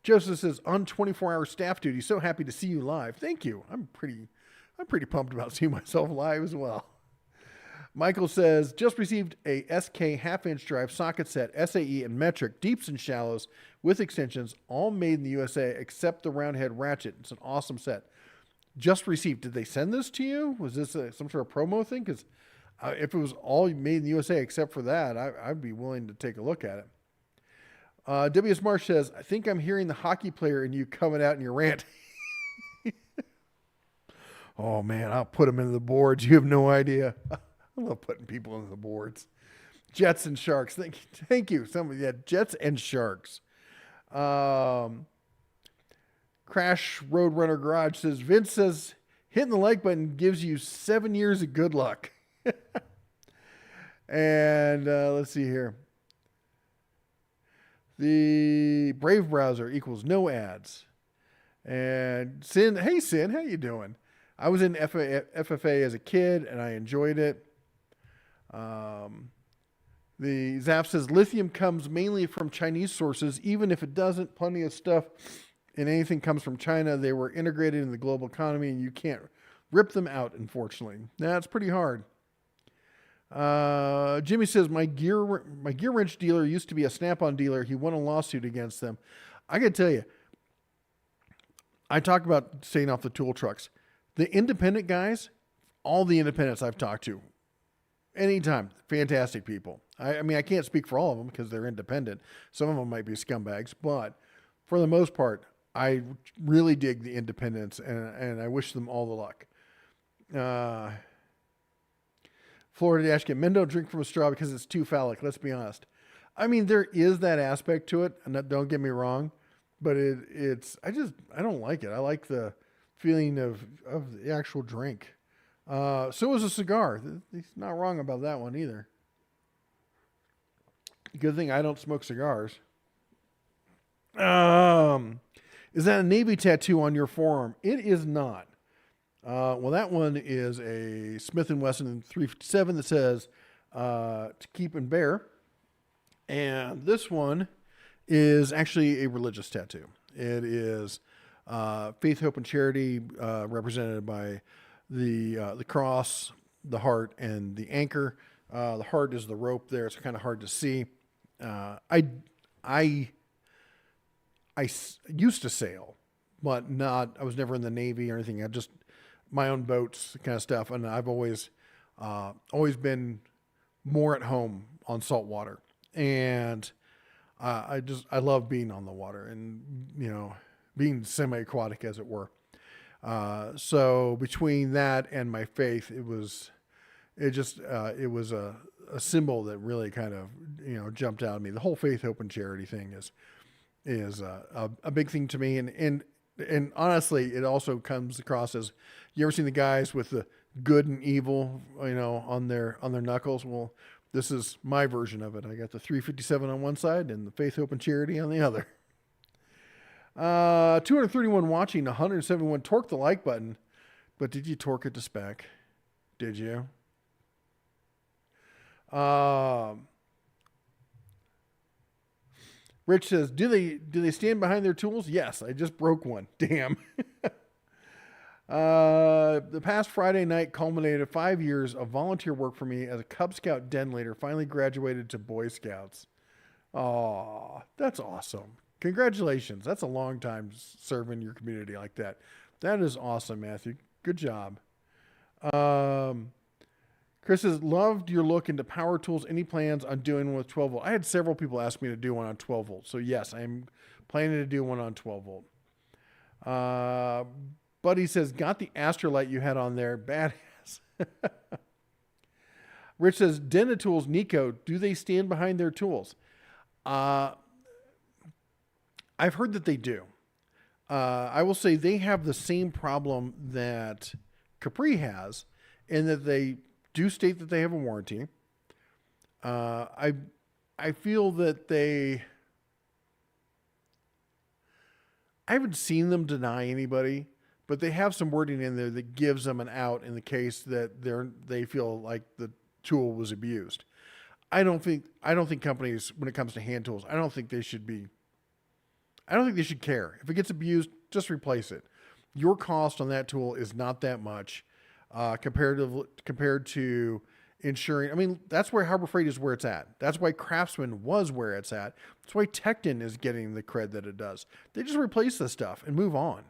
Joseph says, on 24-hour staff duty, so happy to see you live. Thank you. I'm pretty pumped about seeing myself live as well. Michael says, just received a SK half-inch drive socket set, SAE and metric, deeps and shallows with extensions, all made in the USA except the round head ratchet. It's an awesome set. Just received. Did they send this to you? Was this some sort of promo thing? Because if it was all made in the USA except for that, I'd be willing to take a look at it. W.S. Marsh says, I think I'm hearing the hockey player in you coming out in your rant. Oh, man, I'll put him into the boards. You have no idea. I love putting people into the boards. Jets and Sharks. Thank you. Jets and Sharks. Crash Roadrunner Garage says, Vince says, hitting the like button gives you 7 years of good luck. And let's see here. The Brave browser equals no ads. And Sin, hey Sin, how you doing? I was in FFA as a kid and I enjoyed it. The Zap says lithium comes mainly from Chinese sources. Even if it doesn't, plenty of stuff and anything comes from China. They were integrated in the global economy and you can't rip them out, unfortunately. That's pretty hard. Jimmy says, my gear wrench dealer used to be a Snap-on dealer. He won a lawsuit against them. I got to tell you, I talk about staying off the tool trucks. The independent guys, all the independents I've talked to, anytime, fantastic people. I mean, I can't speak for all of them because they're independent. Some of them might be scumbags, but for the most part, I really dig the independents and I wish them all the luck. Florida Dashkit, men don't drink from a straw because it's too phallic. Let's be honest. I mean, there is that aspect to it, and don't get me wrong, but I don't like it. I like the feeling of the actual drink. So is a cigar. He's not wrong about that one either. Good thing I don't smoke cigars. Is that a Navy tattoo on your forearm? It is not. Well, that one is a Smith & Wesson 357 that says to keep and bear. And this one is actually a religious tattoo. It is faith, hope, and charity represented by the cross, the heart, and the anchor. The heart is the rope there. It's kind of hard to see. I used to sail, but I was never in the Navy or anything. I just my own boats, kind of stuff. And I've always been more at home on salt water. And I love being on the water and, being semi-aquatic as it were. So between that and my faith, it was a symbol that really kind of, jumped out at me. The whole faith, hope, and charity thing is a big thing to me. And honestly, it also comes across as, you ever seen the guys with the good and evil, on their knuckles? Well, this is my version of it. I got the 357 on one side and the faith, hope, and charity on the other. 231 watching, 171. Torque the like button, but did you torque it to spec? Did you? Rich says, do they stand behind their tools? Yes, I just broke one. Damn. The past Friday night culminated 5 years of volunteer work for me as a Cub Scout den leader. Finally graduated to Boy Scouts. Oh, that's awesome. Congratulations. That's a long time serving your community like that. That is awesome, Matthew. Good job. Chris says, loved your look into power tools. Any plans on doing one with 12 volt? I had several people ask me to do one on 12 volt. So yes, I'm planning to do one on 12 volt. Buddy says, got the Astrolight you had on there. Badass. Rich says, Denatools, Nico, do they stand behind their tools? I've heard that they do. I will say they have the same problem that Capri has in that they do state that they have a warranty. I feel that I haven't seen them deny anybody, but they have some wording in there that gives them an out in the case that they feel like the tool was abused. I don't think companies, when it comes to hand tools, I don't think they should care. If it gets abused, just replace it. Your cost on that tool is not that much compared to insuring. I mean, that's where Harbor Freight is where it's at. That's why Craftsman was where it's at. That's why Tekton is getting the cred that it does. They just replace this stuff and move on.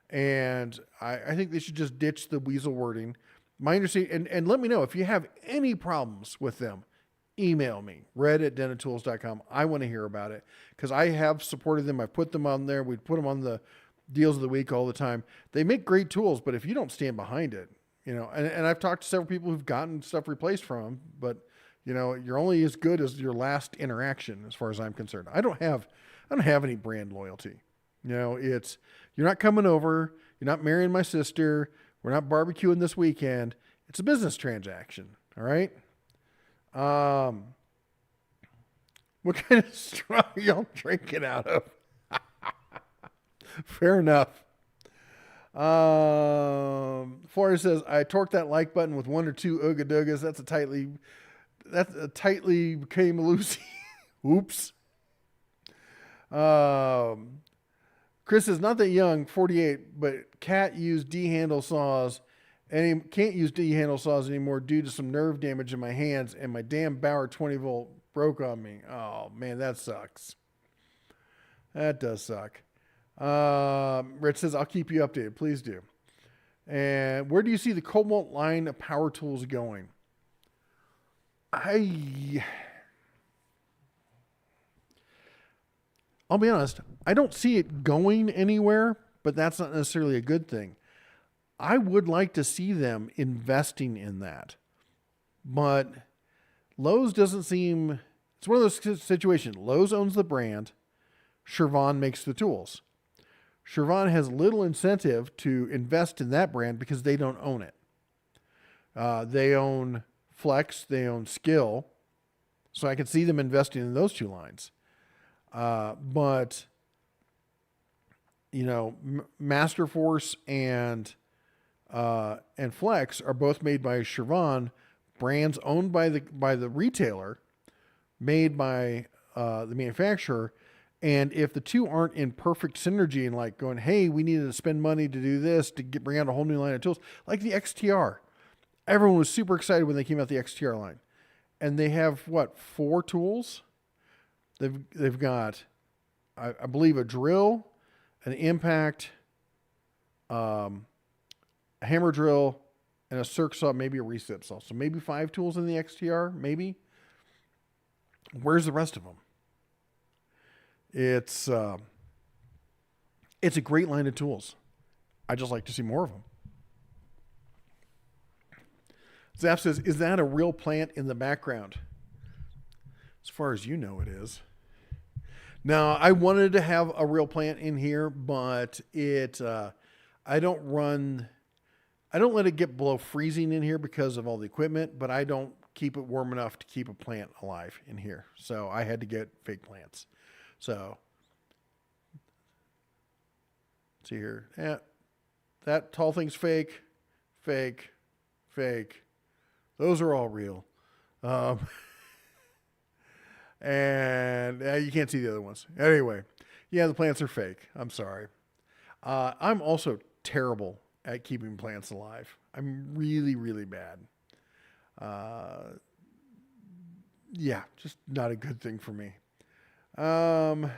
And I think they should just ditch the weasel wording. My understanding, and let me know if you have any problems with them. Email me, red@denatools.com. I want to hear about it because I have supported them. I've put them on there. We put them on the deals of the week all the time. They make great tools, but if you don't stand behind it, and I've talked to several people who've gotten stuff replaced from them, but you're only as good as your last interaction as far as I'm concerned. I don't have any brand loyalty. It's, you're not coming over. You're not marrying my sister. We're not barbecuing this weekend. It's a business transaction. All right. What kind of straw are y'all drinking out of? Fair enough. Flores says, I torqued that like button with one or two ooga doogas. That's a tightly became loosey. Oops. Chris is not that young, 48, but Cat used D-handle saws, and he can't use D-handle saws anymore due to some nerve damage in my hands, and my damn Bauer 20 volt broke on me. Oh man, that sucks. That does suck. Rich says, I'll keep you updated. Please do. And where do you see the Cobalt line of power tools going? I'll be honest, I don't see it going anywhere, but that's not necessarily a good thing. I would like to see them investing in that. But Lowe's doesn't seem... It's one of those situations. Lowe's owns the brand. Chervon makes the tools. Chervon has little incentive to invest in that brand because they don't own it. They own Flex. They own Skill. So I can see them investing in those two lines. But, you know, Masterforce and Flex are both made by Chervon, brands owned by the retailer, made by the manufacturer. And if the two aren't in perfect synergy and like going, hey, we needed to spend money to do this to bring out a whole new line of tools, like the XTR. Everyone was super excited when they came out the XTR line. And they have, 4 tools? They've got, I believe, a drill, an impact, a hammer drill, and a circ saw, maybe a recip saw. So maybe 5 tools in the XTR, maybe. Where's the rest of them? It's a great line of tools. I just like to see more of them. Zap says, is that a real plant in the background? As far as you know, it is. Now, I wanted to have a real plant in here, but I don't let it get below freezing in here because of all the equipment, but I don't keep it warm enough to keep a plant alive in here. So I had to get fake plants. So, see here. Yeah, that tall thing's fake, fake, fake. Those are all real. And you can't see the other ones. Anyway, yeah, the plants are fake. I'm sorry. I'm also terrible at keeping plants alive. I'm really, really bad. Yeah, just not a good thing for me. Sorry,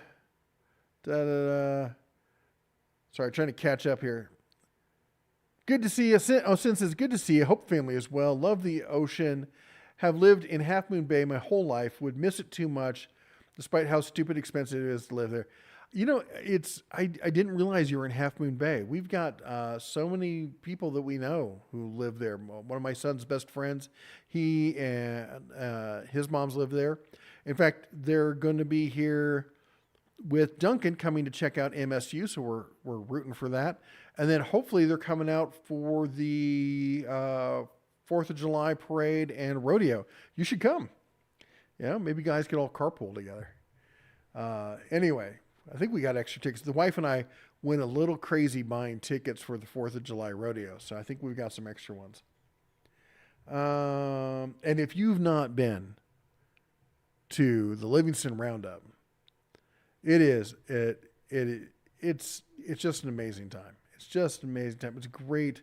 trying to catch up here. Good to see you. Since it's good to see you. Hope family as well. Love the ocean. Have lived in Half Moon Bay my whole life. Would miss it too much, despite how stupid expensive it is to live there. You know, I didn't realize you were in Half Moon Bay. We've got so many people that we know who live there. One of my son's best friends, he and his moms live there. In fact, they're going to be here with Duncan coming to check out MSU, so we're rooting for that. And then hopefully they're coming out for the 4th of July parade and rodeo. You should come. Yeah, maybe guys could all carpool together. Anyway, I think we got extra tickets. The wife and I went a little crazy buying tickets for the 4th of July rodeo, so I think we've got some extra ones. And if you've not been to the Livingston Roundup, it's just an amazing time. It's just an amazing time. It's a great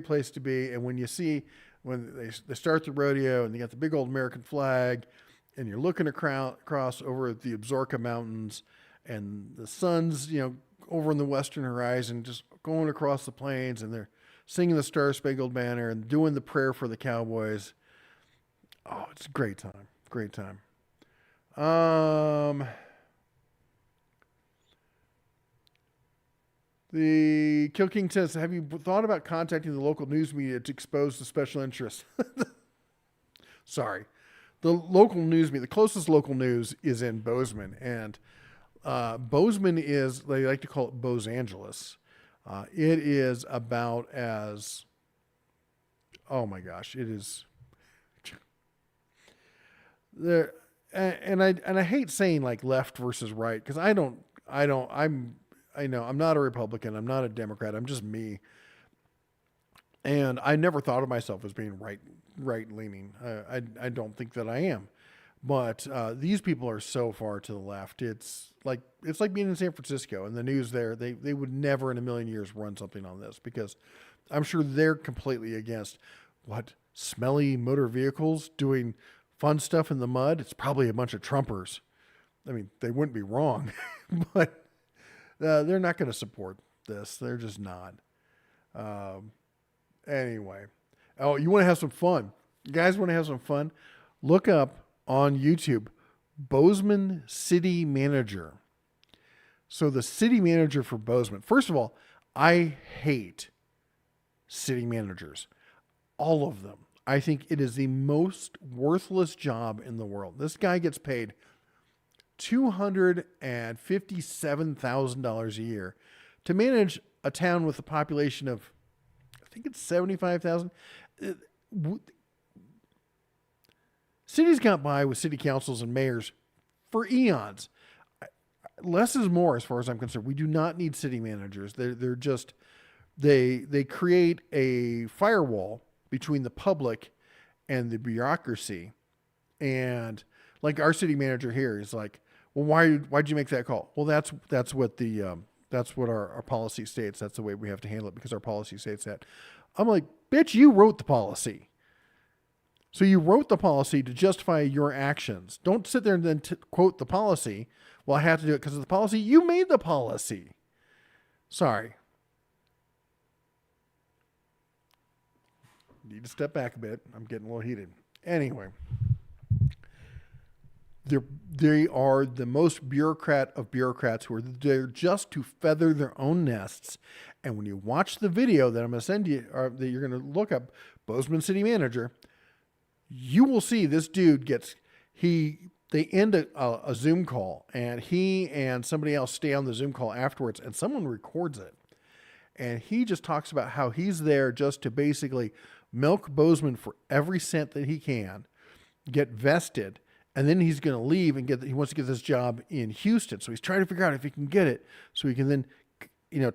place to be. And when you see, when they start the rodeo and they got the big old American flag and you're looking across over at the Absaroka Mountains and the sun's, over in the western horizon, just going across the plains, and they're singing the Star Spangled Banner and doing the prayer for the Cowboys. Oh, it's a great time. Great time. The Kill King says, have you thought about contacting the local news media to expose the special interest? Sorry. The local news media, the closest local news is in Bozeman. And Bozeman is, they like to call it Bose Angeles. It is about as, oh my gosh, it is. and I hate saying like left versus right, because I know I'm not a Republican, I'm not a Democrat, I'm just me, and I never thought of myself as being right leaning. I don't think that I am, but these people are so far to the left. It's like being in San Francisco and the news there. They would never in a million years run something on this, because I'm sure they're completely against what smelly motor vehicles doing fun stuff in the mud. It's probably a bunch of Trumpers. I mean, they wouldn't be wrong, but they're not going to support this. They're just not. Anyway. Oh, you want to have some fun? You guys want to have some fun? Look up on YouTube, Bozeman City Manager. So the city manager for Bozeman. First of all, I hate city managers. All of them. I think it is the most worthless job in the world. This guy gets paid $257,000 a year to manage a town with a population of, I think it's 75,000. Cities got by with city councils and mayors for eons. Less is more, as far as I'm concerned. We do not need city managers. They're just, they create a firewall between the public and the bureaucracy. And like our city manager here is like, well, why'd you make that call? Well, that's what our policy states. That's the way we have to handle it, because our policy states that. I'm like, bitch, you wrote the policy. So you wrote the policy to justify your actions. Don't sit there and then quote the policy. Well, I have to do it because of the policy. You made the policy. Sorry. Need to step back a bit. I'm getting a little heated. Anyway. They are the most bureaucrat of bureaucrats, who are there just to feather their own nests. And when you watch the video that I'm going to send you, or that you're going to look up, Bozeman City Manager, you will see this dude they end a Zoom call, and he and somebody else stay on the Zoom call afterwards, and someone records it. And he just talks about how he's there just to basically milk Bozeman for every cent that he can, get vested, and then he's going to leave and he wants to get this job in Houston. So he's trying to figure out if he can get it so he can then,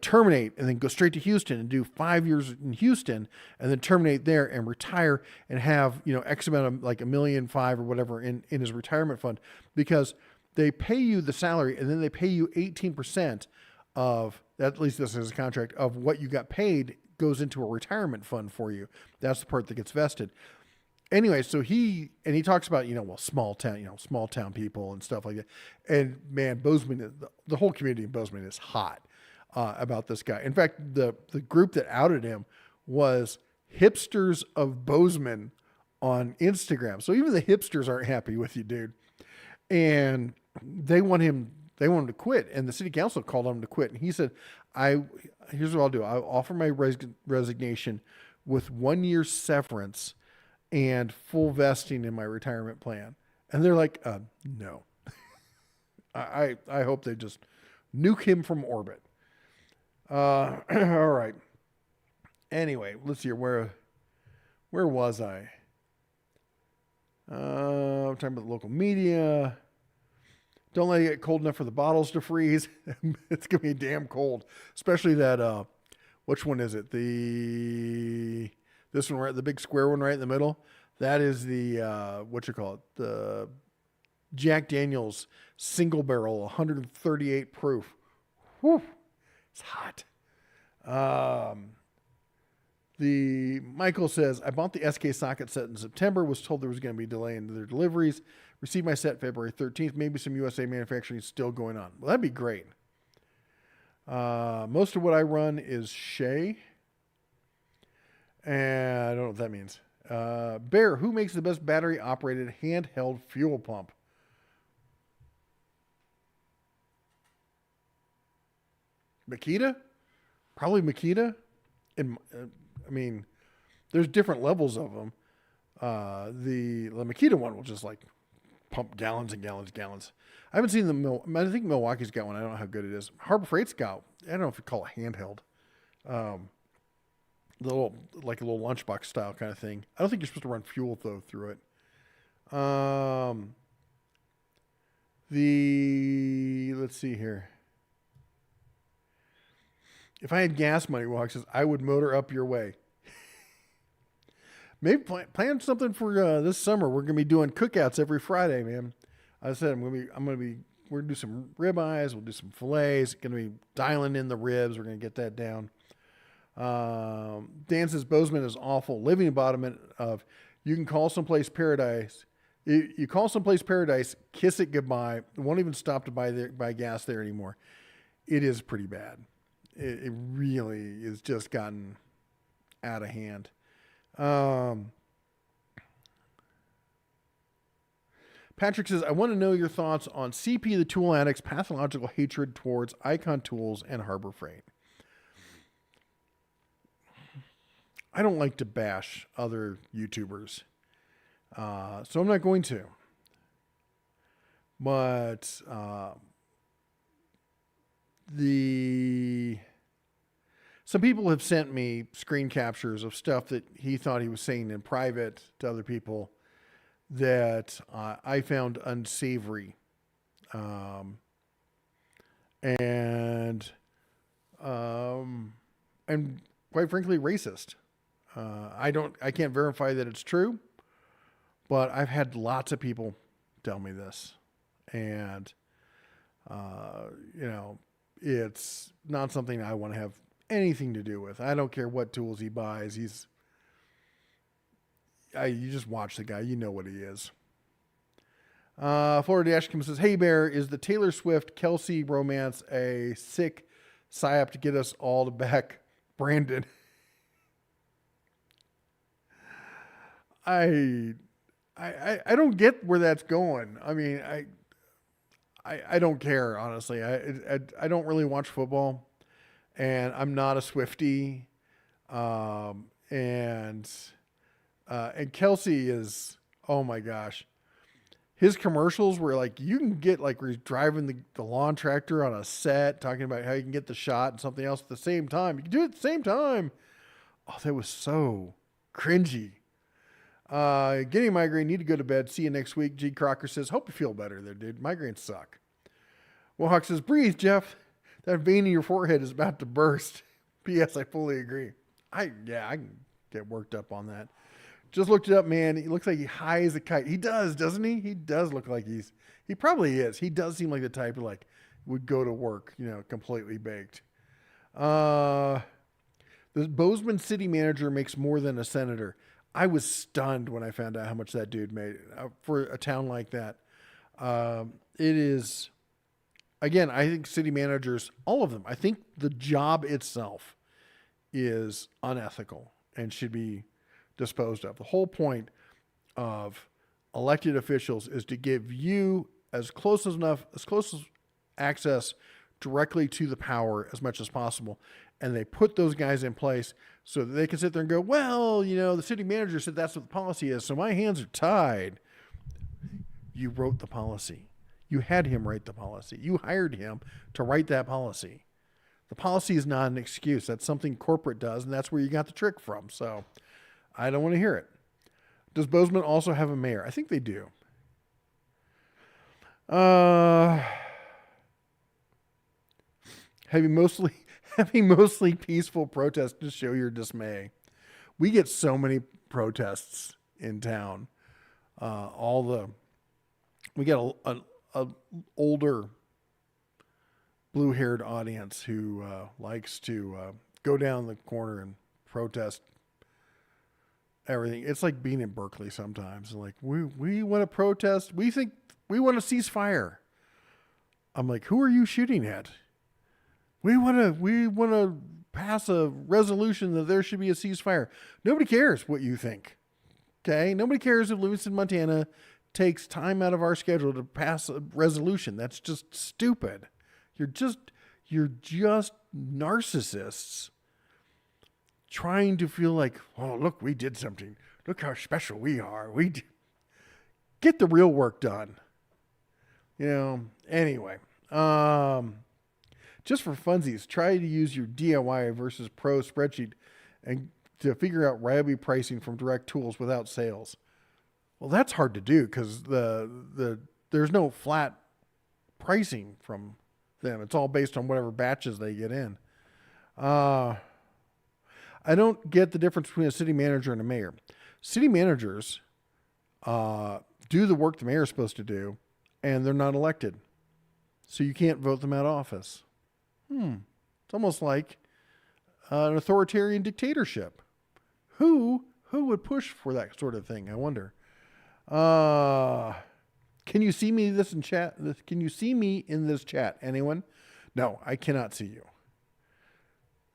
terminate and then go straight to Houston and do 5 years in Houston and then terminate there and retire and have, X amount of like $1.5 million or whatever in his retirement fund, because they pay you the salary and then they pay you 18% of, at least this is a contract, of what you got paid goes into a retirement fund for you. That's the part that gets vested. Anyway, so he talks about, small town people and stuff like that. And man, Bozeman, the whole community in Bozeman is hot about this guy. In fact, the group that outed him was Hipsters of Bozeman on Instagram. So even the hipsters aren't happy with you, dude. And they want him to quit. And the city council called on him to quit. And he said, here's what I'll do. I'll offer my resignation with 1 year severance and full vesting in my retirement plan. And they're like, no. I hope they just nuke him from orbit. All right. Anyway, let's see, where was I? I'm talking about the local media. Don't let it get cold enough for the bottles to freeze. It's going to be damn cold. Especially that, which one is it? This one, right? The big square one right in the middle. That is the, the Jack Daniel's single barrel, 138 proof. Whew. It's hot. The Michael says, I bought the SK socket set in September, was told there was going to be a delay in their deliveries. Received my set February 13th. Maybe some USA manufacturing is still going on. Well, that'd be great. Most of what I run is Shea. And I don't know what that means. Bear, who makes the best battery operated handheld fuel pump? Makita? Probably Makita. And there's different levels of them. The Makita one will just like pump gallons and gallons and gallons. I haven't seen I think Milwaukee's got one. I don't know how good it is. Harbor Freight's got, I don't know if you call it handheld. A little lunchbox style kind of thing. I don't think you're supposed to run fuel though through it. Let's see here. If I had gas money, Walk says, I would motor up your way. Maybe plan something for this summer. We're gonna be doing cookouts every Friday, man. I said we're gonna do some ribeyes. We'll do some fillets. Gonna be dialing in the ribs. We're gonna get that down. Dan says Bozeman is awful. Living embodiment of you can call someplace paradise. You call someplace paradise, kiss it goodbye. Won't even stop to buy gas there anymore. It is pretty bad. It really is just gotten out of hand. Patrick says, I want to know your thoughts on CP the Tool Addict's pathological hatred towards Icon Tools and Harbor Freight. I don't like to bash other YouTubers, so I'm not going to. But some people have sent me screen captures of stuff that he thought he was saying in private to other people that I found unsavory, and quite frankly racist. I can't verify that it's true, but I've had lots of people tell me this, and it's not something I want to have anything to do with. I don't care what tools he buys. You just watch the guy. You know what he is. Florida Dashcam says, hey, Bear, is the Taylor Swift-Kelsey romance a sick psyop to get us all to back Brandon? I don't get where that's going. I mean, I don't care, honestly. I don't really watch football, and I'm not a Swiftie. And Kelsey is, oh my gosh. His commercials were like, you can get like where he's driving the lawn tractor on a set, talking about how you can get the shot and something else at the same time. You can do it at the same time. Oh, that was so cringy. Getting a migraine, need to go to bed. See you next week. G. Crocker says, hope you feel better there, dude. Migraines suck. Mohawk says, breathe, Jeff. That vein in your forehead is about to burst. P.S. I fully agree. I can get worked up on that. Just looked it up, man. He looks like he high as a kite. He does, doesn't he? He does look like he probably is. He does seem like the type of like would go to work, completely baked. The Bozeman city manager makes more than a senator. I was stunned when I found out how much that dude made for a town like that. It is, again, I think city managers, all of them, I think the job itself is unethical and should be disposed of. The whole point of elected officials is to give you as close as access directly to the power as much as possible. And they put those guys in place so that they can sit there and go, well, the city manager said that's what the policy is, so my hands are tied. You wrote the policy. You had him write the policy. You hired him to write that policy. The policy is not an excuse. That's something corporate does, and that's where you got the trick from. So I don't want to hear it. Does Bozeman also have a mayor? I think they do. Having mostly peaceful protests to show your dismay. We get so many protests in town. We get a older blue-haired audience who likes to go down the corner and protest everything. It's like being in Berkeley sometimes. Like, we want to protest. We think we want to cease fire. I'm like, who are you shooting at? We want to pass a resolution that there should be a ceasefire. Nobody cares what you think. Okay? Nobody cares if Livingston, Montana takes time out of our schedule to pass a resolution. That's just stupid. You're just narcissists trying to feel like, oh, look, we did something. Look how special we are. Get the real work done. Anyway. Just for funsies, try to use your DIY versus pro spreadsheet and to figure out Ryobi pricing from direct tools without sales. Well, that's hard to do because there's no flat pricing from them. It's all based on whatever batches they get in. I don't get the difference between a city manager and a mayor. City managers do the work the mayor is supposed to do, and they're not elected. So you can't vote them out of office. It's almost like an authoritarian dictatorship. Who would push for that sort of thing? I wonder. Can you see me this in chat? Can you see me in this chat? Anyone? No, I cannot see you.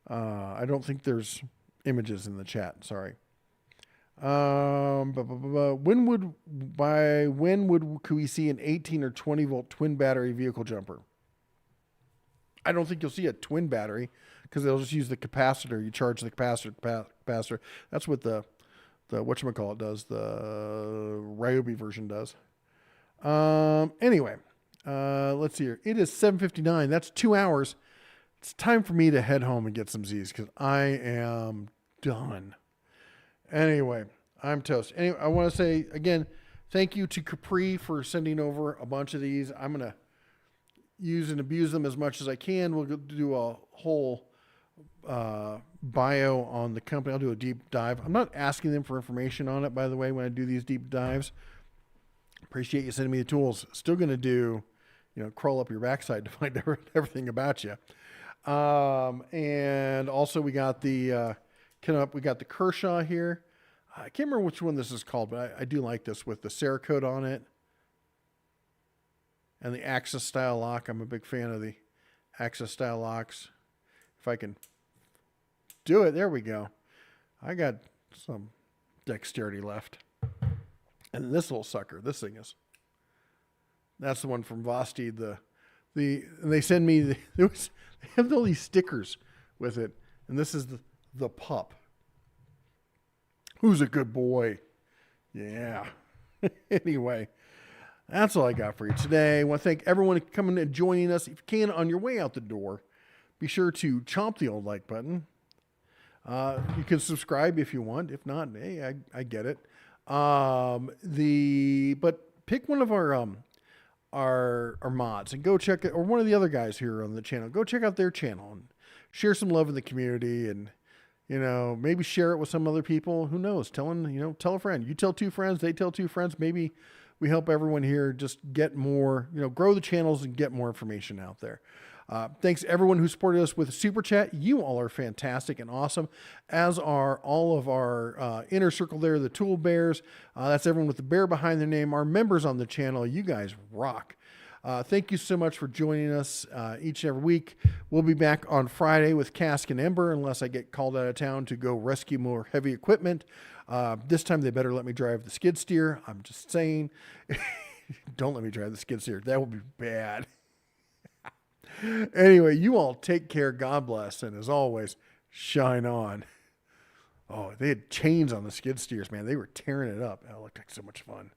I don't think there's images in the chat. Sorry. When could we see an 18 or 20 volt twin battery vehicle jumper? I don't think you'll see a twin battery because they'll just use the capacitor. You charge the capacitor. That's what the whatchamacallit does. The Ryobi version does. Anyway, let's see here. It is 7:59. That's 2 hours. It's time for me to head home and get some Z's because I am done. Anyway, I'm toast. Anyway, I want to say again, thank you to Capri for sending over a bunch of these. I'm going to use and abuse them as much as I can. We'll do a whole bio on the company. I'll do a deep dive. I'm not asking them for information on it, by the way, when I do these deep dives. Appreciate you sending me the tools. Still going to do, crawl up your backside to find everything about you. And also we got the we got the Kershaw here. I can't remember which one this is called, but I do like this with the Cerakote on it and the Axis style lock. I'm a big fan of the Axis style locks. If I can do it, there we go. I got some dexterity left. And this little sucker, that's the one from Vosti. And they send me they have all these stickers with it, and this is the pup. Who's a good boy? Yeah. Anyway, that's all I got for you today. I want to thank everyone coming and joining us. If you can, on your way out the door, be sure to chomp the old like button. You can subscribe if you want. If not, hey, I get it. But pick one of our mods and go check it, or one of the other guys here on the channel. Go check out their channel and share some love in the community, and maybe share it with some other people. Who knows? Tell a friend. You tell two friends, they tell two friends. Maybe we help everyone here just get more, grow the channels and get more information out there. Thanks everyone who supported us with a super chat. You all are fantastic and awesome, as are all of our inner circle there, the Tool Bears. That's everyone with the bear behind their name. Our members on the channel, you guys rock. Thank you so much for joining us each and every week. We'll be back on Friday with Cask and Ember, unless I get called out of town to go rescue more heavy equipment. This time they better let me drive the skid steer. I'm just saying. Don't let me drive the skid steer. That would be bad. Anyway, you all take care. God bless. And as always, shine on. Oh, they had chains on the skid steers, man. They were tearing it up. It looked like so much fun.